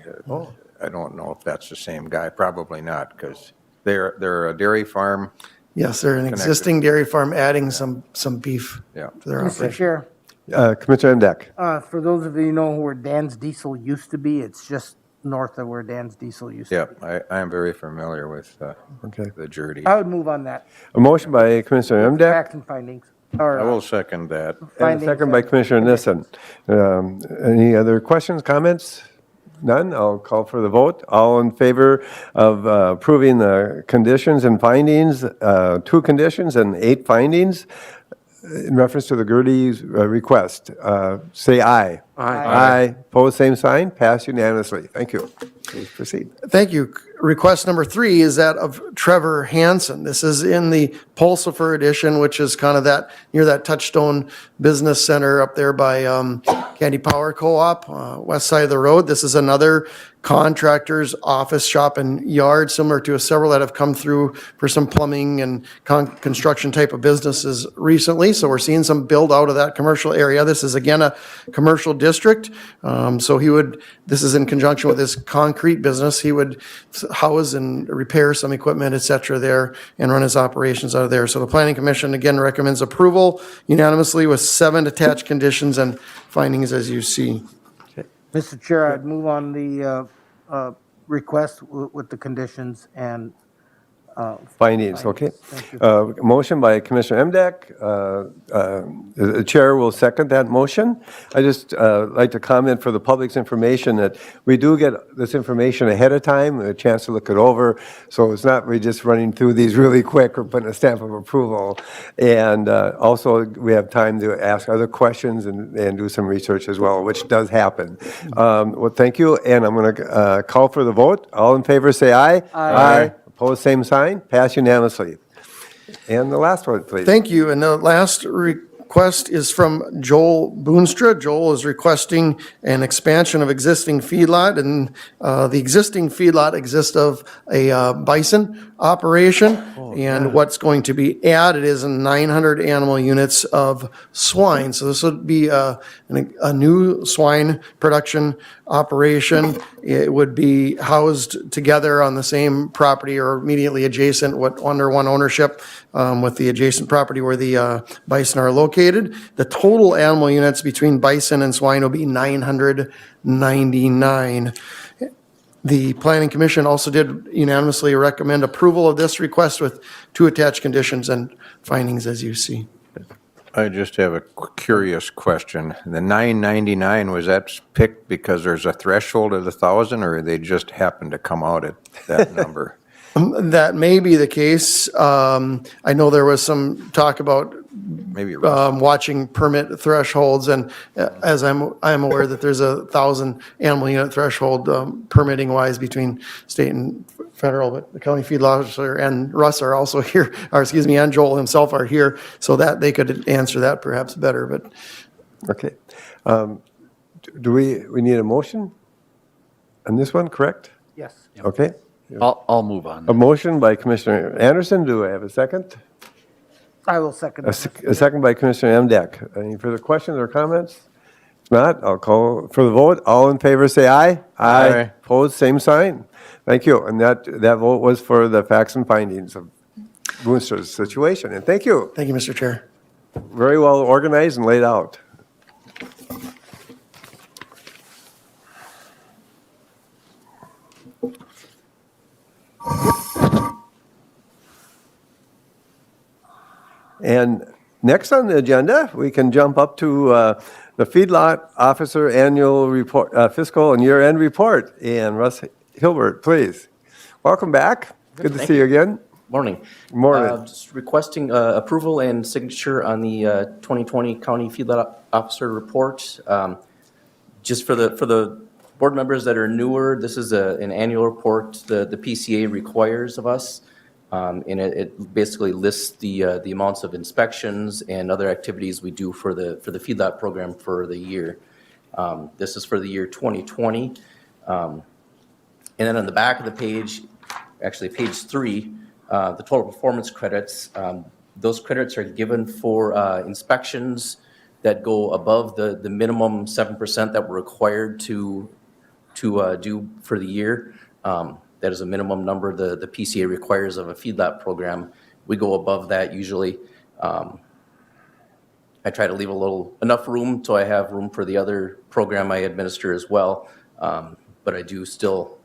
I don't know if that's the same guy, probably not, because they're a dairy farm. Yes, they're an existing dairy farm adding some beef Yeah. to their Mr. operation. Chair, Commissioner Emdek. for those of you who know where Dan's Diesel used to be, it's just north of where Dan's Diesel used to be. Yeah, I am very familiar with Okay. the Jurdy. I would move on that. A motion by Commissioner Emdek Facts and findings. Or, I will second that. and a findings second by and- Commissioner Nissen. Any other questions, comments? None? I'll call for the vote. All in favor of approving the conditions and findings, 2 conditions and 8 findings in reference to the Gertie's request, say aye. Aye. Opposed, same sign. Passed unanimously. Thank you. Please proceed. Thank you. Request number 3 is that of Trevor Hansen. This is in the Pulsifer edition, which is kind of that, near that Touchstone Business Center up there by Candy Power Co-op, west side of the road. This is another contractor's office, shop, and yard, similar to several that have come through for some plumbing and construction type of businesses recently. So we're seeing some build out of that commercial area. This is again a commercial district. So this is in conjunction with his concrete business. He would house and repair some equipment, et cetera, there and run his operations out of there. So the Planning Commission again recommends approval unanimously with 7 attached conditions and findings as you see. Mr. Chair, I'd move on the request with the conditions and Findings, okay. Thank you. Motion by Commissioner Emdek. The chair will second that motion. I just like to comment for the public's information that we do get this information ahead of time, a chance to look it over. So it's not we just running through these really quick or putting a stamp of approval. And also, we have time to ask other questions and do some research as well, which does happen. Well, thank you, and I'm going to call for the vote. All in favor, say aye. Aye. Opposed, same sign. Pass unanimously. And the last one, please. Thank you. And the last request is from Joel Boonstra. Joel is requesting an expansion of existing feedlot, and the existing feedlot exists of a bison operation. And what's going to be added is 900 animal units of swine. So this would be a new swine production operation. It would be housed together on the same property or immediately adjacent, under one ownership, with the adjacent property where the bison are located. The total animal units between bison and swine will be 999. The Planning Commission also did unanimously recommend approval of this request with 2 attached conditions and findings as you see. I just have a curious question. The 999, was that picked because there's a threshold of 1,000, or they just happened to come out at that number? That may be the case. I know there was some talk about Maybe Russ. watching permit thresholds, and as I'm aware that there's 1,000 animal unit threshold permitting wise between state and federal, but the county feedlot officer and Russ are also here, or excuse me, and Joel himself are here, so that they could answer that perhaps better, but. Okay. Do we need a motion on this one, correct? Yes. Okay. I'll move on. A motion by Commissioner Anderson. Do I have a second? I will second. A second by Commissioner Emdek. Any further questions or comments? If not, I'll call for the vote. All in favor, say aye. Aye. Opposed, same sign. Thank you. And that vote was for the facts and findings of Boonstra's situation. And thank you. Thank you, Mr. Chair. Very well organized and laid out. And next on the agenda, we can jump up to the Feedlot Officer Annual Report, Fiscal and Year-End Report. And Russ Hilbert, please. Welcome back. Good to see you again. Morning. Morning. Just requesting approval and signature on the 2020 County Feedlot Officer Report. Just for the board members that are newer, this is an annual report the PCA requires of us. And it basically lists the amounts of inspections and other activities we do for the feedlot program for the year. This is for the year 2020. And then on the back of the page, actually page 3, the total performance credits, those credits are given for inspections that go above the minimum 7% that we're required to do for the year. That is a minimum number the PCA requires of a feedlot program. We go above that usually. I try to leave enough room so I have room for the other program I administer as well. But I do still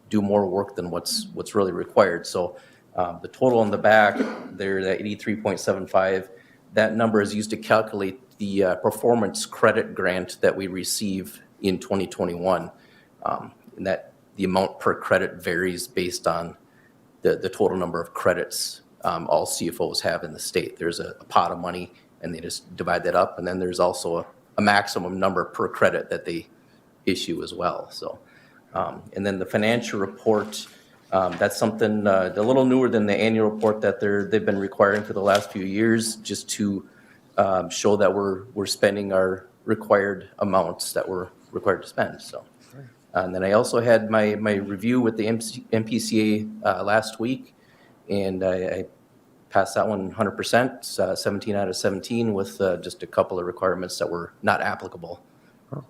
do more work than what's really required. So the total on the back there, that 83.75, that number is used to calculate the performance credit grant that we receive in 2021. And that the amount per credit varies based on the total number of credits all CFOs have in the state. There's a pot of money, and they just divide that up. And then there's also a maximum number per credit that they issue as well. So, and then the financial report, that's something a little newer than the annual report that they've been requiring for the last few years, just to show that we're spending our required amounts that we're required to spend. So. And then I also had my review with the MPCA last week, and I passed that one 100%, 17 out of 17, with just a couple of requirements that were not applicable. Oh,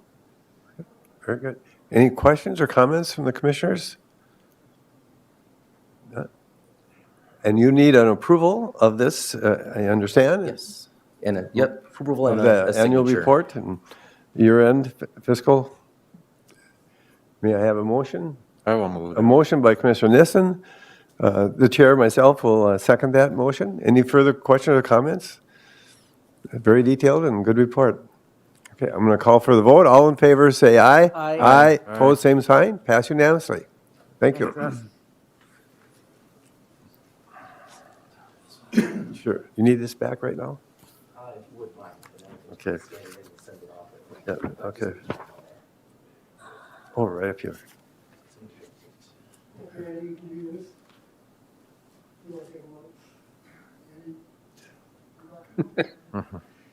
very good. Any questions or comments from the commissioners? No? And you need an approval of this, I understand? Yes. And yep, approval and of a the annual signature. report and year-end fiscal. May I have a motion? I will move A that. motion by Commissioner Nissen. The chair, myself, will second that motion. Any further questions or comments? Very detailed and good report. Okay, I'm going to call for the vote. All in favor, say aye. Aye. Aye. Opposed, same sign. Pass unanimously. Thank you. Sure. You need this back right now? Okay. Yeah, okay. Oh, right up here.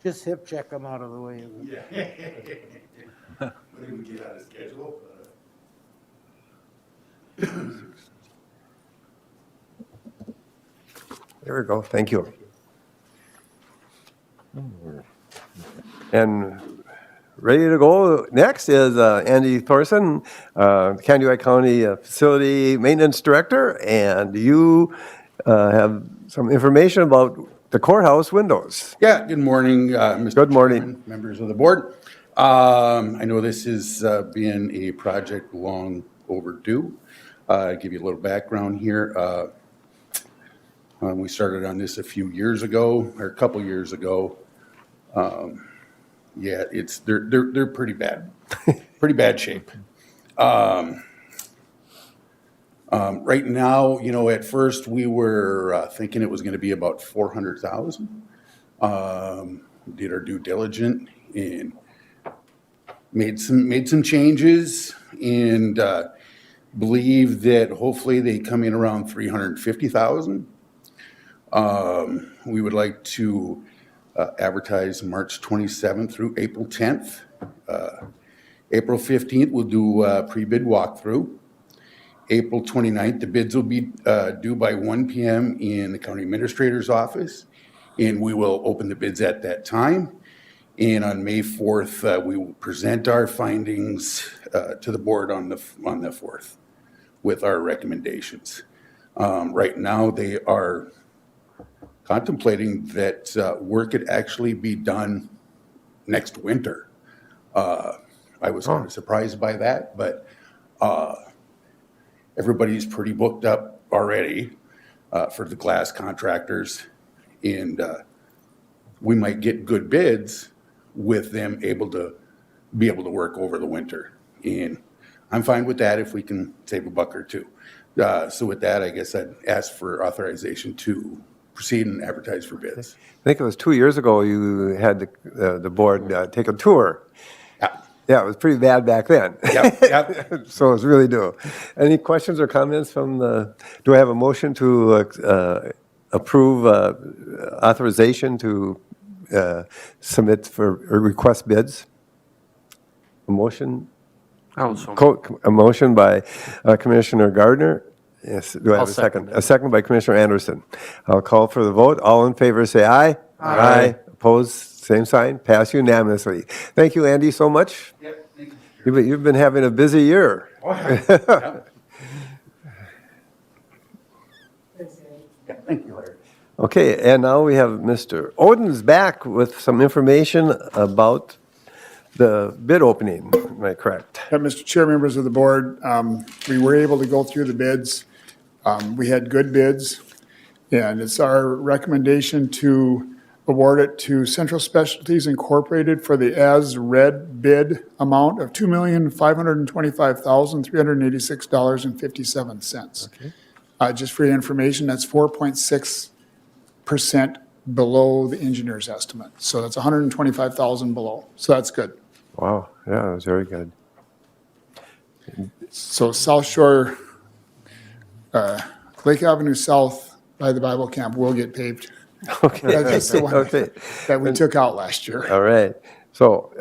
Just hip check them out of the way. There we go. Thank you. And ready to go. Next is Andy Thorson, Kansas County Facility Maintenance Director, and you have some information about the courthouse windows. Yeah, good morning, Mr. Good morning. Chairman, members of the board. I know this has been a project long overdue. Give you a little background here. We started on this a few years ago, or a couple years ago. Yeah, they're pretty bad, pretty bad shape. Right now, you know, at first we were thinking it was going to be about 400,000. Did our due diligence and made some changes, and believe that hopefully they come in around 350,000. We would like to advertise March 27th through April 10th. April 15th, we'll do a pre-bid walkthrough. April 29th, the bids will be due by 1 p.m. in the county administrator's office, and we will open the bids at that time. And on May 4th, we will present our findings to the board on the 4th with our recommendations. Right now, they are contemplating that work could actually be done next winter. I was kind of surprised by that, but everybody's pretty booked up already for the glass contractors, and we might get good bids with them able to work over the winter. And I'm fine with that if we can save a buck or two. So with that, I guess I'd ask for authorization to proceed and advertise for bids. I think it was 2 years ago you had the board take a tour. Yeah. Yeah, it was pretty bad back then. Yep. So it's really due. Any questions or comments from do I have a motion to approve authorization to submit for or request bids? A motion? A motion by Commissioner Gardner. Yes, do I have I'll a second? second it. A second by Commissioner Anderson. I'll call for the vote. All in favor, say aye. Aye. Opposed, same sign. Pass unanimously. Thank you, Andy, so much. Yep, thank you. You've been having a busy year. Thank you, Larry. Okay, and now we have Mr. Oden's back with some information about the bid opening. Am I correct? Yeah, Mr. Chair, members of the board, we were able to go through the bids. We had good bids, and it's our recommendation to award it to Central Specialties Incorporated for the as-read bid amount of $2,525,386.57. Just for your information, that's 4.6% below the engineer's estimate. So that's 125,000 below. So that's good. Wow, yeah, that was very good. So South Shore, Lake Avenue South by the Bible camp will get paved. Okay, That's the one okay. that we took out last year. All right. So,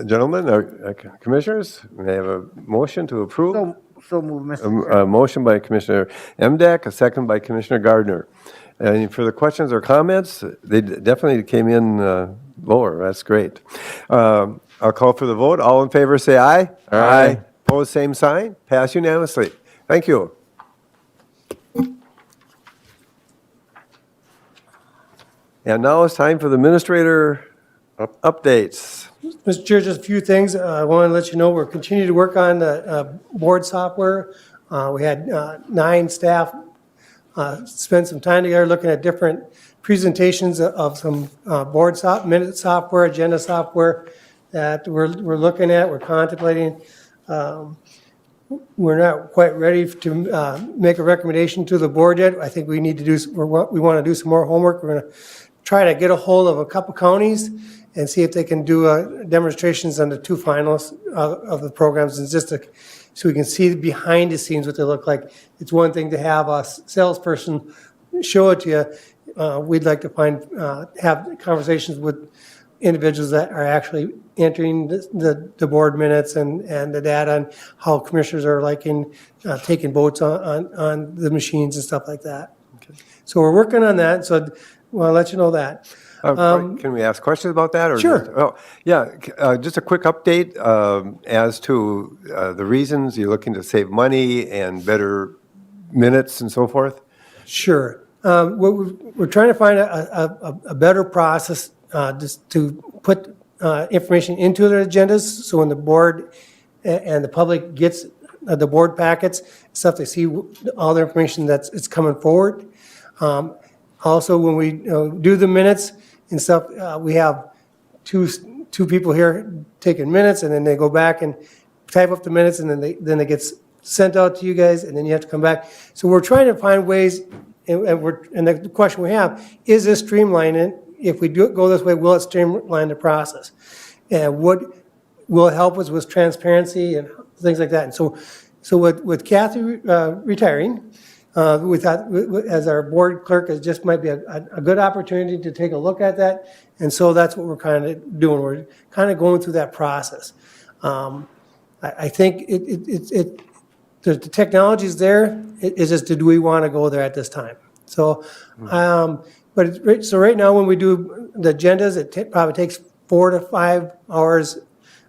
gentlemen, commissioners, may I have a motion to approve? So move, Mr. Chair. A motion by Commissioner Emdek, a second by Commissioner Gardner. Any further questions or comments? They definitely came in lower. That's great. I'll call for the vote. All in favor, say aye. Aye. Opposed, same sign. Pass unanimously. Thank you. And now it's time for the administrator updates. Mr. Chair, just a few things. I want to let you know, we're continuing to work on the board software. We had 9 staff spend some time together looking at different presentations of some minute software, agenda software that we're looking at, we're contemplating. We're not quite ready to make a recommendation to the board yet. I think we need to we want to do some more homework. We're going to try to get a hold of a couple counties and see if they can do demonstrations on the 2 finalists of the programs, and just so we can see behind the scenes what they look like. It's one thing to have a salesperson show it to you. We'd like to have conversations with individuals that are actually entering the board minutes and the data, and how commissioners are liking taking votes on the machines and stuff like that. So we're working on that, so I'll let you know that. Can we ask questions about that? Or Sure. Just a quick update as to the reasons you're looking to save money and better minutes and so forth? Sure. We're trying to find a better process just to put information into their agendas, so when the board and the public gets the board packets, stuff, they see all the information that's coming forward. Also, when we do the minutes and stuff, we have two people here taking minutes, and then they go back and type up the minutes, and then it gets sent out to you guys, and then you have to come back. So we're trying to find ways, and the question we have, is this streamlining? If we go this way, will it streamline the process? And what will help us with transparency and things like that? And so with Kathy retiring, we thought as our board clerk, it just might be a good opportunity to take a look at that. And so that's what we're kind of doing. We're kind of going through that process. I think the technology is there. It's just, do we want to go there at this time? So, so right now, when we do the agendas, it probably takes 4 to 5 hours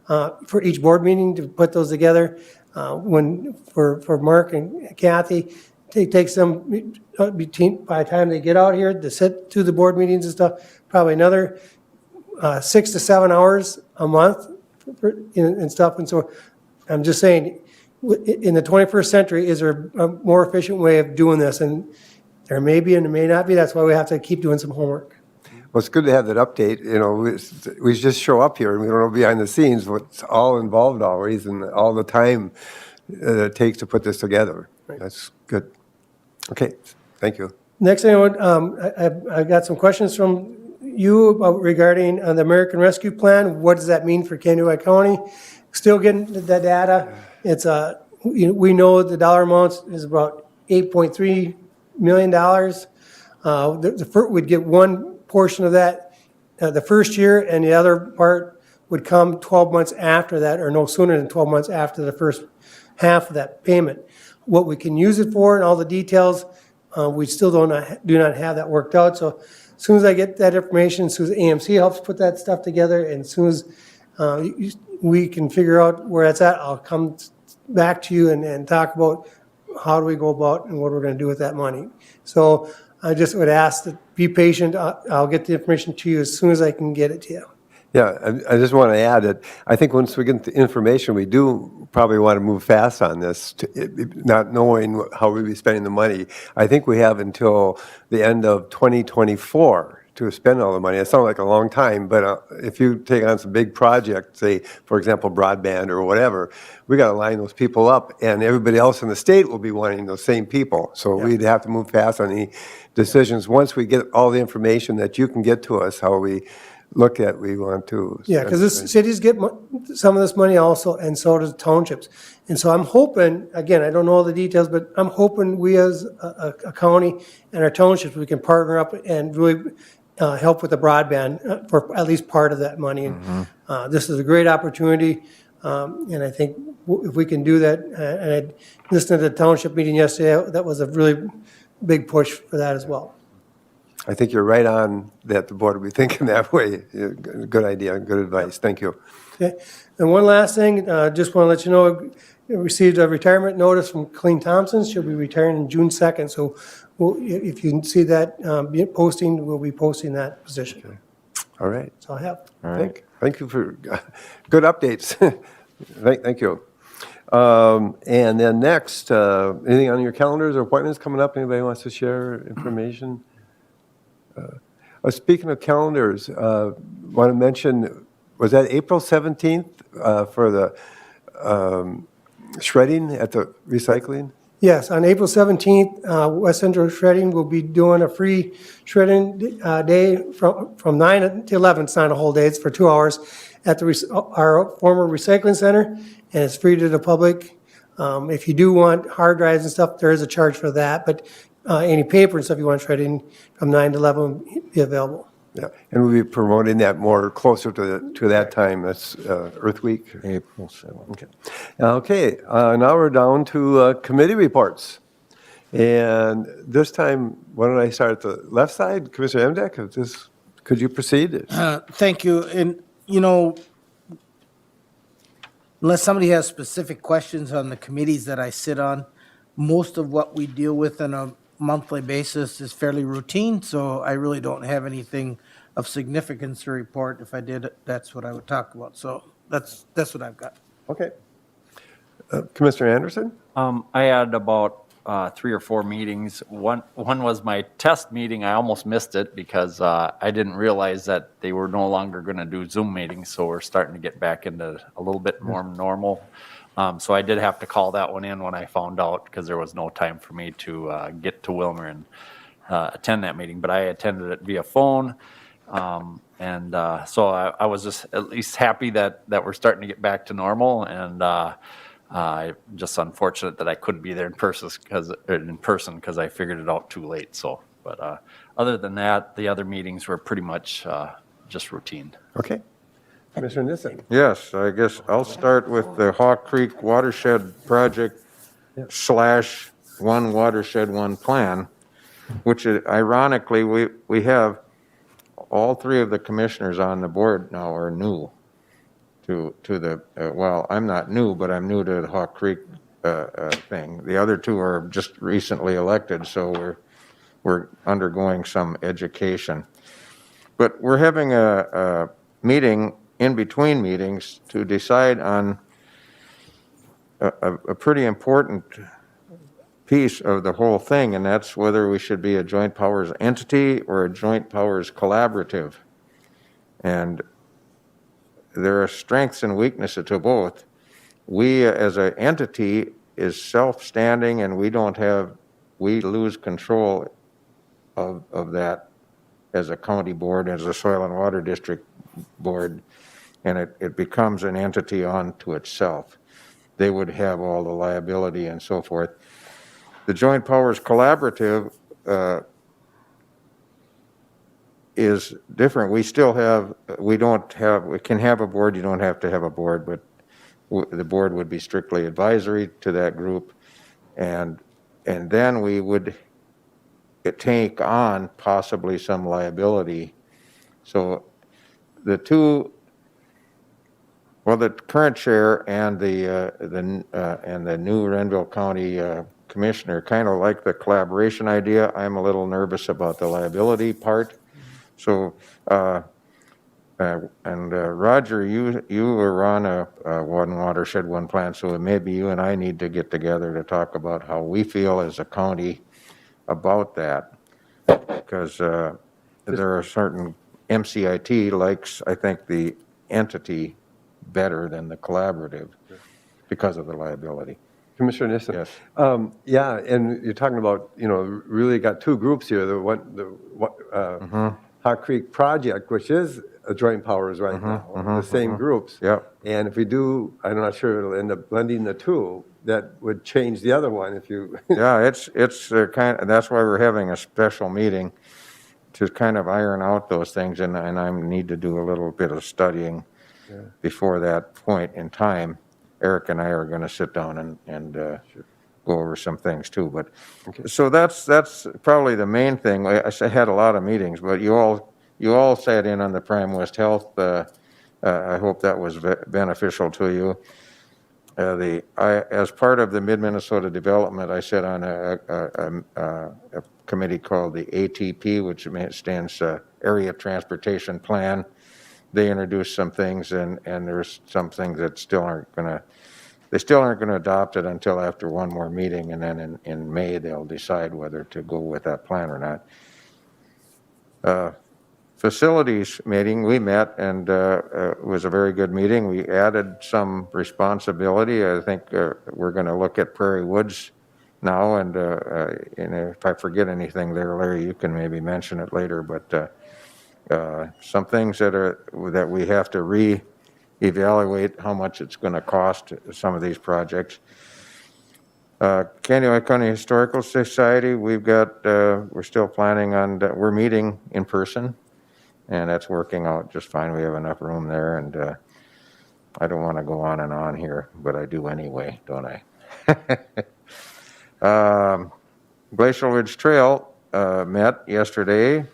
for each board meeting to put those together. For Mark and Kathy, it takes them by the time they get out here to sit through the board meetings and stuff, probably another 6 to 7 hours a month and stuff. And so I'm just saying, in the 21st century, is there a more efficient way of doing this? And there may be and there may not be. That's why we have to keep doing some homework. Well, it's good to have that update. We just show up here and we don't know behind the scenes what's all involved always, and all the time it takes to put this together. Right. That's good. Okay, thank you. Next thing I got some questions from you regarding the American Rescue Plan. What does that mean for Kainua County? Still getting the data. It's we know the dollar amounts is about $8.3 million. We'd get one portion of that the first year, and the other part would come 12 months after that, or no sooner than 12 months after the first half of that payment. What we can use it for and all the details, we still do not have that worked out. So as soon as I get that information, as soon as AMC helps put that stuff together, and as soon as we can figure out where that's at, I'll come back to you and talk about how do we go about and what we're going to do with that money. So I just would ask to be patient. I'll get the information to you as soon as I can get it to you. Yeah, I just want to add that I think once we get the information, we do probably want to move fast on this, not knowing how we'll be spending the money. I think we have until the end of 2024 to spend all the money. It sounds like a long time, but if you take on some big project, say, for example, broadband or whatever, we got to line those people up, and everybody else in the state will be wanting those same people. So we'd have to move fast on any decisions. Once we get all the information that you can get to us, how we look at, we want to. Yeah, because the cities get some of this money also, and so does townships. And so I'm hoping, again, I don't know all the details, but I'm hoping we as a county and our townships, we can partner up and really help with the broadband for at least part of that money. And this is a great opportunity, and I think if we can do that, and I listened to the township meeting yesterday, that was a really big push for that as well. I think you're right on that the board will be thinking that way. Good idea, good advice. Thank you. Okay. And one last thing, just want to let you know, I received a retirement notice from Colleen Thompson. She'll be retiring on June 2nd. So if you can see that posting, we'll be posting that position. Okay. All right. That's all I have. All right. Thank you for good updates. Thank you. And then next, anything on your calendars or appointments coming up? Anybody wants to share information? Speaking of calendars, want to mention, was that April 17th for the shredding at the recycling? Yes, on April 17th, West Central Shredding will be doing a free shredding day from 9 to 11. It's not a whole day, it's for 2 hours at our former recycling center, and it's free to the public. If you do want hard drives and stuff, there is a charge for that, but any paper and stuff you want shredding from 9 to 11 will be available. Yeah, and we'll be promoting that more closer to that time. That's Earth Week. April 7th. Okay. Okay, now we're down to committee reports. And this time, why don't I start at the left side? Commissioner Emdek, could you proceed? Thank you. And, you know, unless somebody has specific questions on the committees that I sit on, most of what we deal with on a monthly basis is fairly routine, so I really don't have anything of significance to report. If I did, that's what I would talk about. So that's what I've got. Okay. Commissioner Anderson? I had about 3 or 4 meetings. One was my test meeting. I almost missed it because I didn't realize that they were no longer going to do Zoom meetings, so we're starting to get back into a little bit more normal. So I did have to call that one in when I found out because there was no time for me to get to Wilmer and attend that meeting. But I attended it via phone. So I was just at least happy that we're starting to get back to normal. And just unfortunate that I couldn't be there in person because I figured it out too late. So, but other than that, the other meetings were pretty much just routine. Okay. Commissioner Nissen? Yes, I guess I'll start with the Hawk Creek Watershed Project / One Watershed, One Plan, which ironically, we have all 3 of the commissioners on the board now are new to the, well, I'm not new, but I'm new to the Hawk Creek thing. The other 2 are just recently elected, so we're undergoing some education. But we're having a meeting in between meetings to decide on a pretty important piece of the whole thing, and that's whether we should be a joint powers entity or a joint powers collaborative. And there are strengths and weaknesses to both. We as an entity is self-standing, and we lose control of that as a county board, as a soil and water district board, and it becomes an entity unto itself. They would have all the liability and so forth. The Joint Powers Collaborative is different. We can have a board, you don't have to have a board, but the board would be strictly advisory to that group. And then we would take on possibly some liability. So the current chair and the new Renville County commissioner kind of like the collaboration idea. I'm a little nervous about the liability part. So, Roger, you were on a One Watershed, One Plan, so maybe you and I need to get together to talk about how we feel as a county about that. Because there are certain, MCIT likes, I think, the entity better than the collaborative because of the liability. Commissioner Nissen? Yes. Yeah, and you're talking about, really got 2 groups here. The Hawk Creek Project, which is a joint powers right now, the same groups. Yep. And if we do, I'm not sure it'll end up blending the 2. That would change the other one if you. Yeah, it's that's why we're having a special meeting to kind of iron out those things, and I need to do a little bit of studying before that point in time. Eric and I are going to sit down and go over some things too. But so that's probably the main thing. I had a lot of meetings, but you all sat in on the Prime West Health. I hope that was beneficial to you. As part of the Mid-Minnesota Development, I sat on a committee called the ATP, which stands Area Transportation Plan, they introduced some things, and there's some things that still aren't gonna, they still aren't gonna adopt it until after one more meeting, and then in May, they'll decide whether to go with that plan or not. Facilities meeting, we met, and it was a very good meeting. We added some responsibility. I think we're going to look at Prairie Woods now, and if I forget anything there, Larry, you can maybe mention it later, but some things that we have to re-evaluate how much it's going to cost, some of these projects. Kansas County Historical Society, we're still planning on, we're meeting in person, and that's working out just fine. We have enough room there, and I don't want to go on and on here, but I do anyway, don't I? Glacial Ridge Trail met yesterday,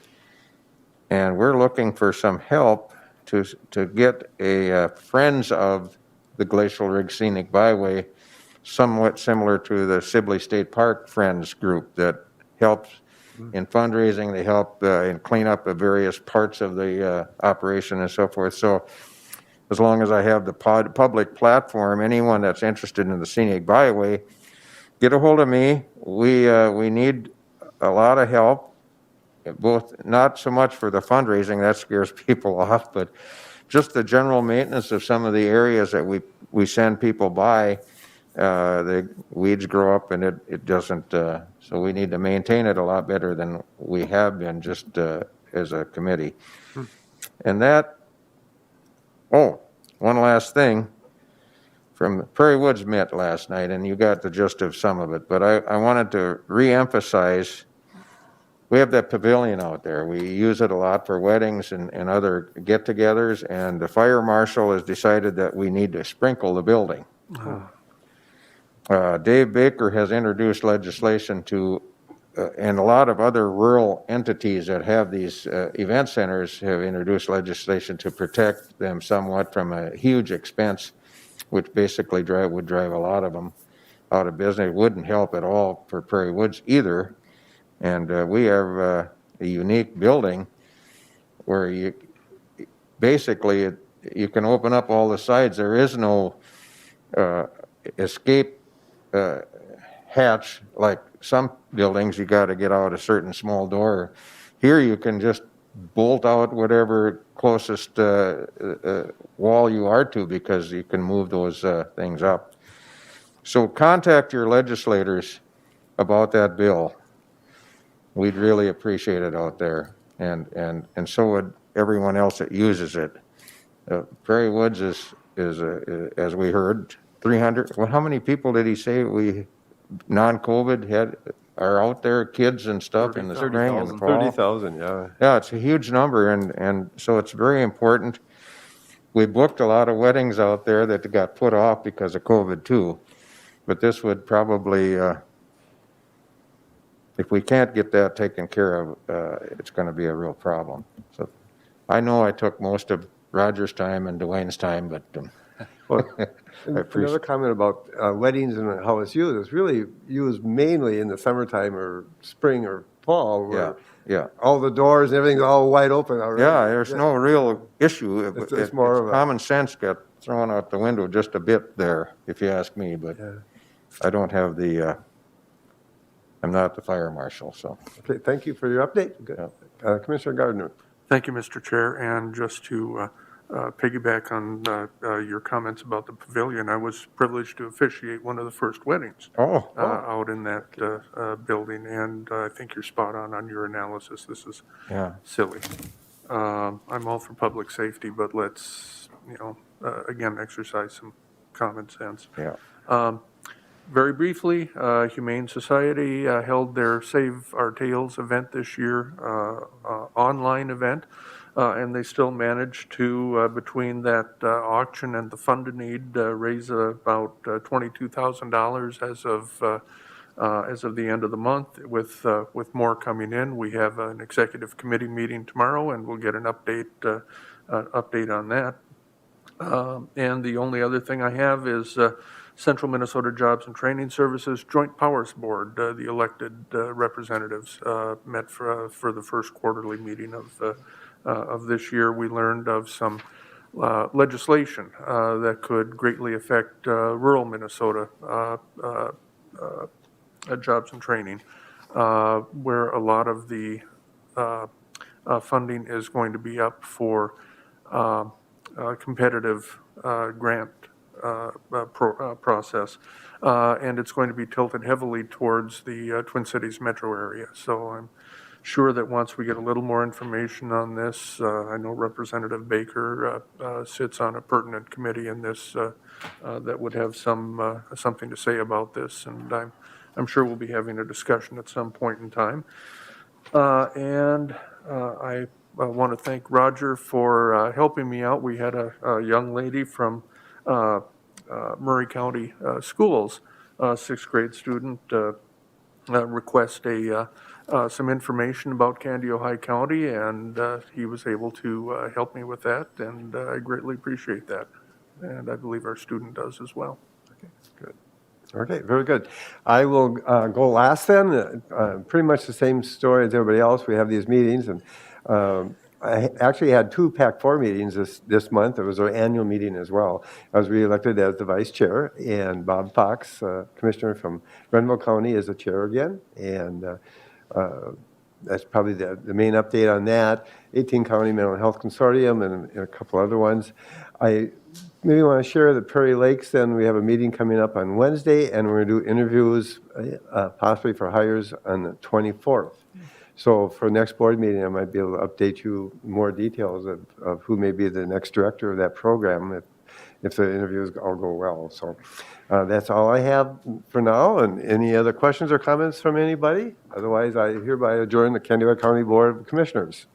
and we're looking for some help to get a Friends of the Glacial Ridge Scenic Byway, somewhat similar to the Sibley State Park Friends group that helps in fundraising. They help in clean up the various parts of the operation and so forth. So as long as I have the public platform, anyone that's interested in the Scenic Byway, get a hold of me. We need a lot of help, both not so much for the fundraising, that scares people off, but just the general maintenance of some of the areas that we send people by. The weeds grow up and it doesn't, so we need to maintain it a lot better than we have been just as a committee. And that, one last thing, from Prairie Woods met last night, and you got the gist of some of it, but I wanted to re-emphasize, we have that pavilion out there. We use it a lot for weddings and other get-togethers, and the fire marshal has decided that we need to sprinkle the building. Dave Baker has introduced legislation to, and a lot of other rural entities that have these event centers have introduced legislation to protect them somewhat from a huge expense, which basically would drive a lot of them out of business. It wouldn't help at all for Prairie Woods either. And we have a unique building where you can open up all the sides. There is no escape hatch like some buildings. You got to get out a certain small door. Here you can just bolt out whatever closest wall you are to, because you can move those things up. So contact your legislators about that bill. We'd really appreciate it out there, and so would everyone else that uses it. Prairie Woods is as we heard, 300. Well, how many people did he say we non-COVID are out there, kids and stuff, in the spring and the fall? 30,000, yeah. Yeah, it's a huge number, and so it's very important. We booked a lot of weddings out there that got put off because of COVID too, but this would probably, if we can't get that taken care of, it's going to be a real problem. So I know I took most of Roger's time and Dwayne's time, but Well, I appreciate another comment about weddings and how it's used. It's really used mainly in the summertime or spring or fall, where yeah. all the doors and everything's all wide open already. Yeah, there's no real issue. It's more of a common sense got thrown out the window just a bit there, if you ask me, but I don't have I'm not the fire marshal, so. Okay, thank you for your update. Good. Commissioner Gardner. Thank you, Mr. Chair. And just to piggyback on your comments about the pavilion, I was privileged to officiate one of the first weddings out in that building, and I think you're spot on your analysis. This is silly. I'm all for public safety, but let's, again, exercise some common sense. Yeah. Very briefly, Humane Society held their Save Our Tails event this year, online event, and they still managed to, between that auction and the fund to need, raise about $22,000 as of the end of the month, with more coming in. We have an executive committee meeting tomorrow, and we'll get an update on that. And the only other thing I have is Central Minnesota Jobs and Training Services Joint Powers Board. The elected representatives met for the first quarterly meeting of of this year, we learned of some legislation that could greatly affect rural Minnesota jobs and training, where a lot of the funding is going to be up for competitive grant process. And it's going to be tilted heavily towards the Twin Cities metro area. So I'm sure that once we get a little more information on this, I know Representative Baker sits on a pertinent committee in this that would have something to say about this, and I'm sure we'll be having a discussion at some point in time. And I want to thank Roger for helping me out. We had a young lady from Murray County Schools, sixth grade student, request some information about Candy, Ojai County, and he was able to help me with that, and I greatly appreciate that. And I believe our student does as well. Good. Okay, very good. I will go last then. Pretty much the same story as everybody else. We have these meetings, and I actually had 2 PAC4 meetings this month. It was our annual meeting as well. I was reelected as the vice chair, and Bob Fox, commissioner from Grenville County, is the chair again. And that's probably the main update on that. 18 County Mental Health Consortium and a couple other ones. I maybe want to share that Prairie Lakes, then we have a meeting coming up on Wednesday, and we're going to do interviews possibly for hires on the 24th. So for next board meeting, I might be able to update you more details of who may be the next director of that program if the interviews all go well. So that's all I have for now. And any other questions or comments from anybody? Otherwise, I hereby adjourn the Candidates County Board of Commissioners.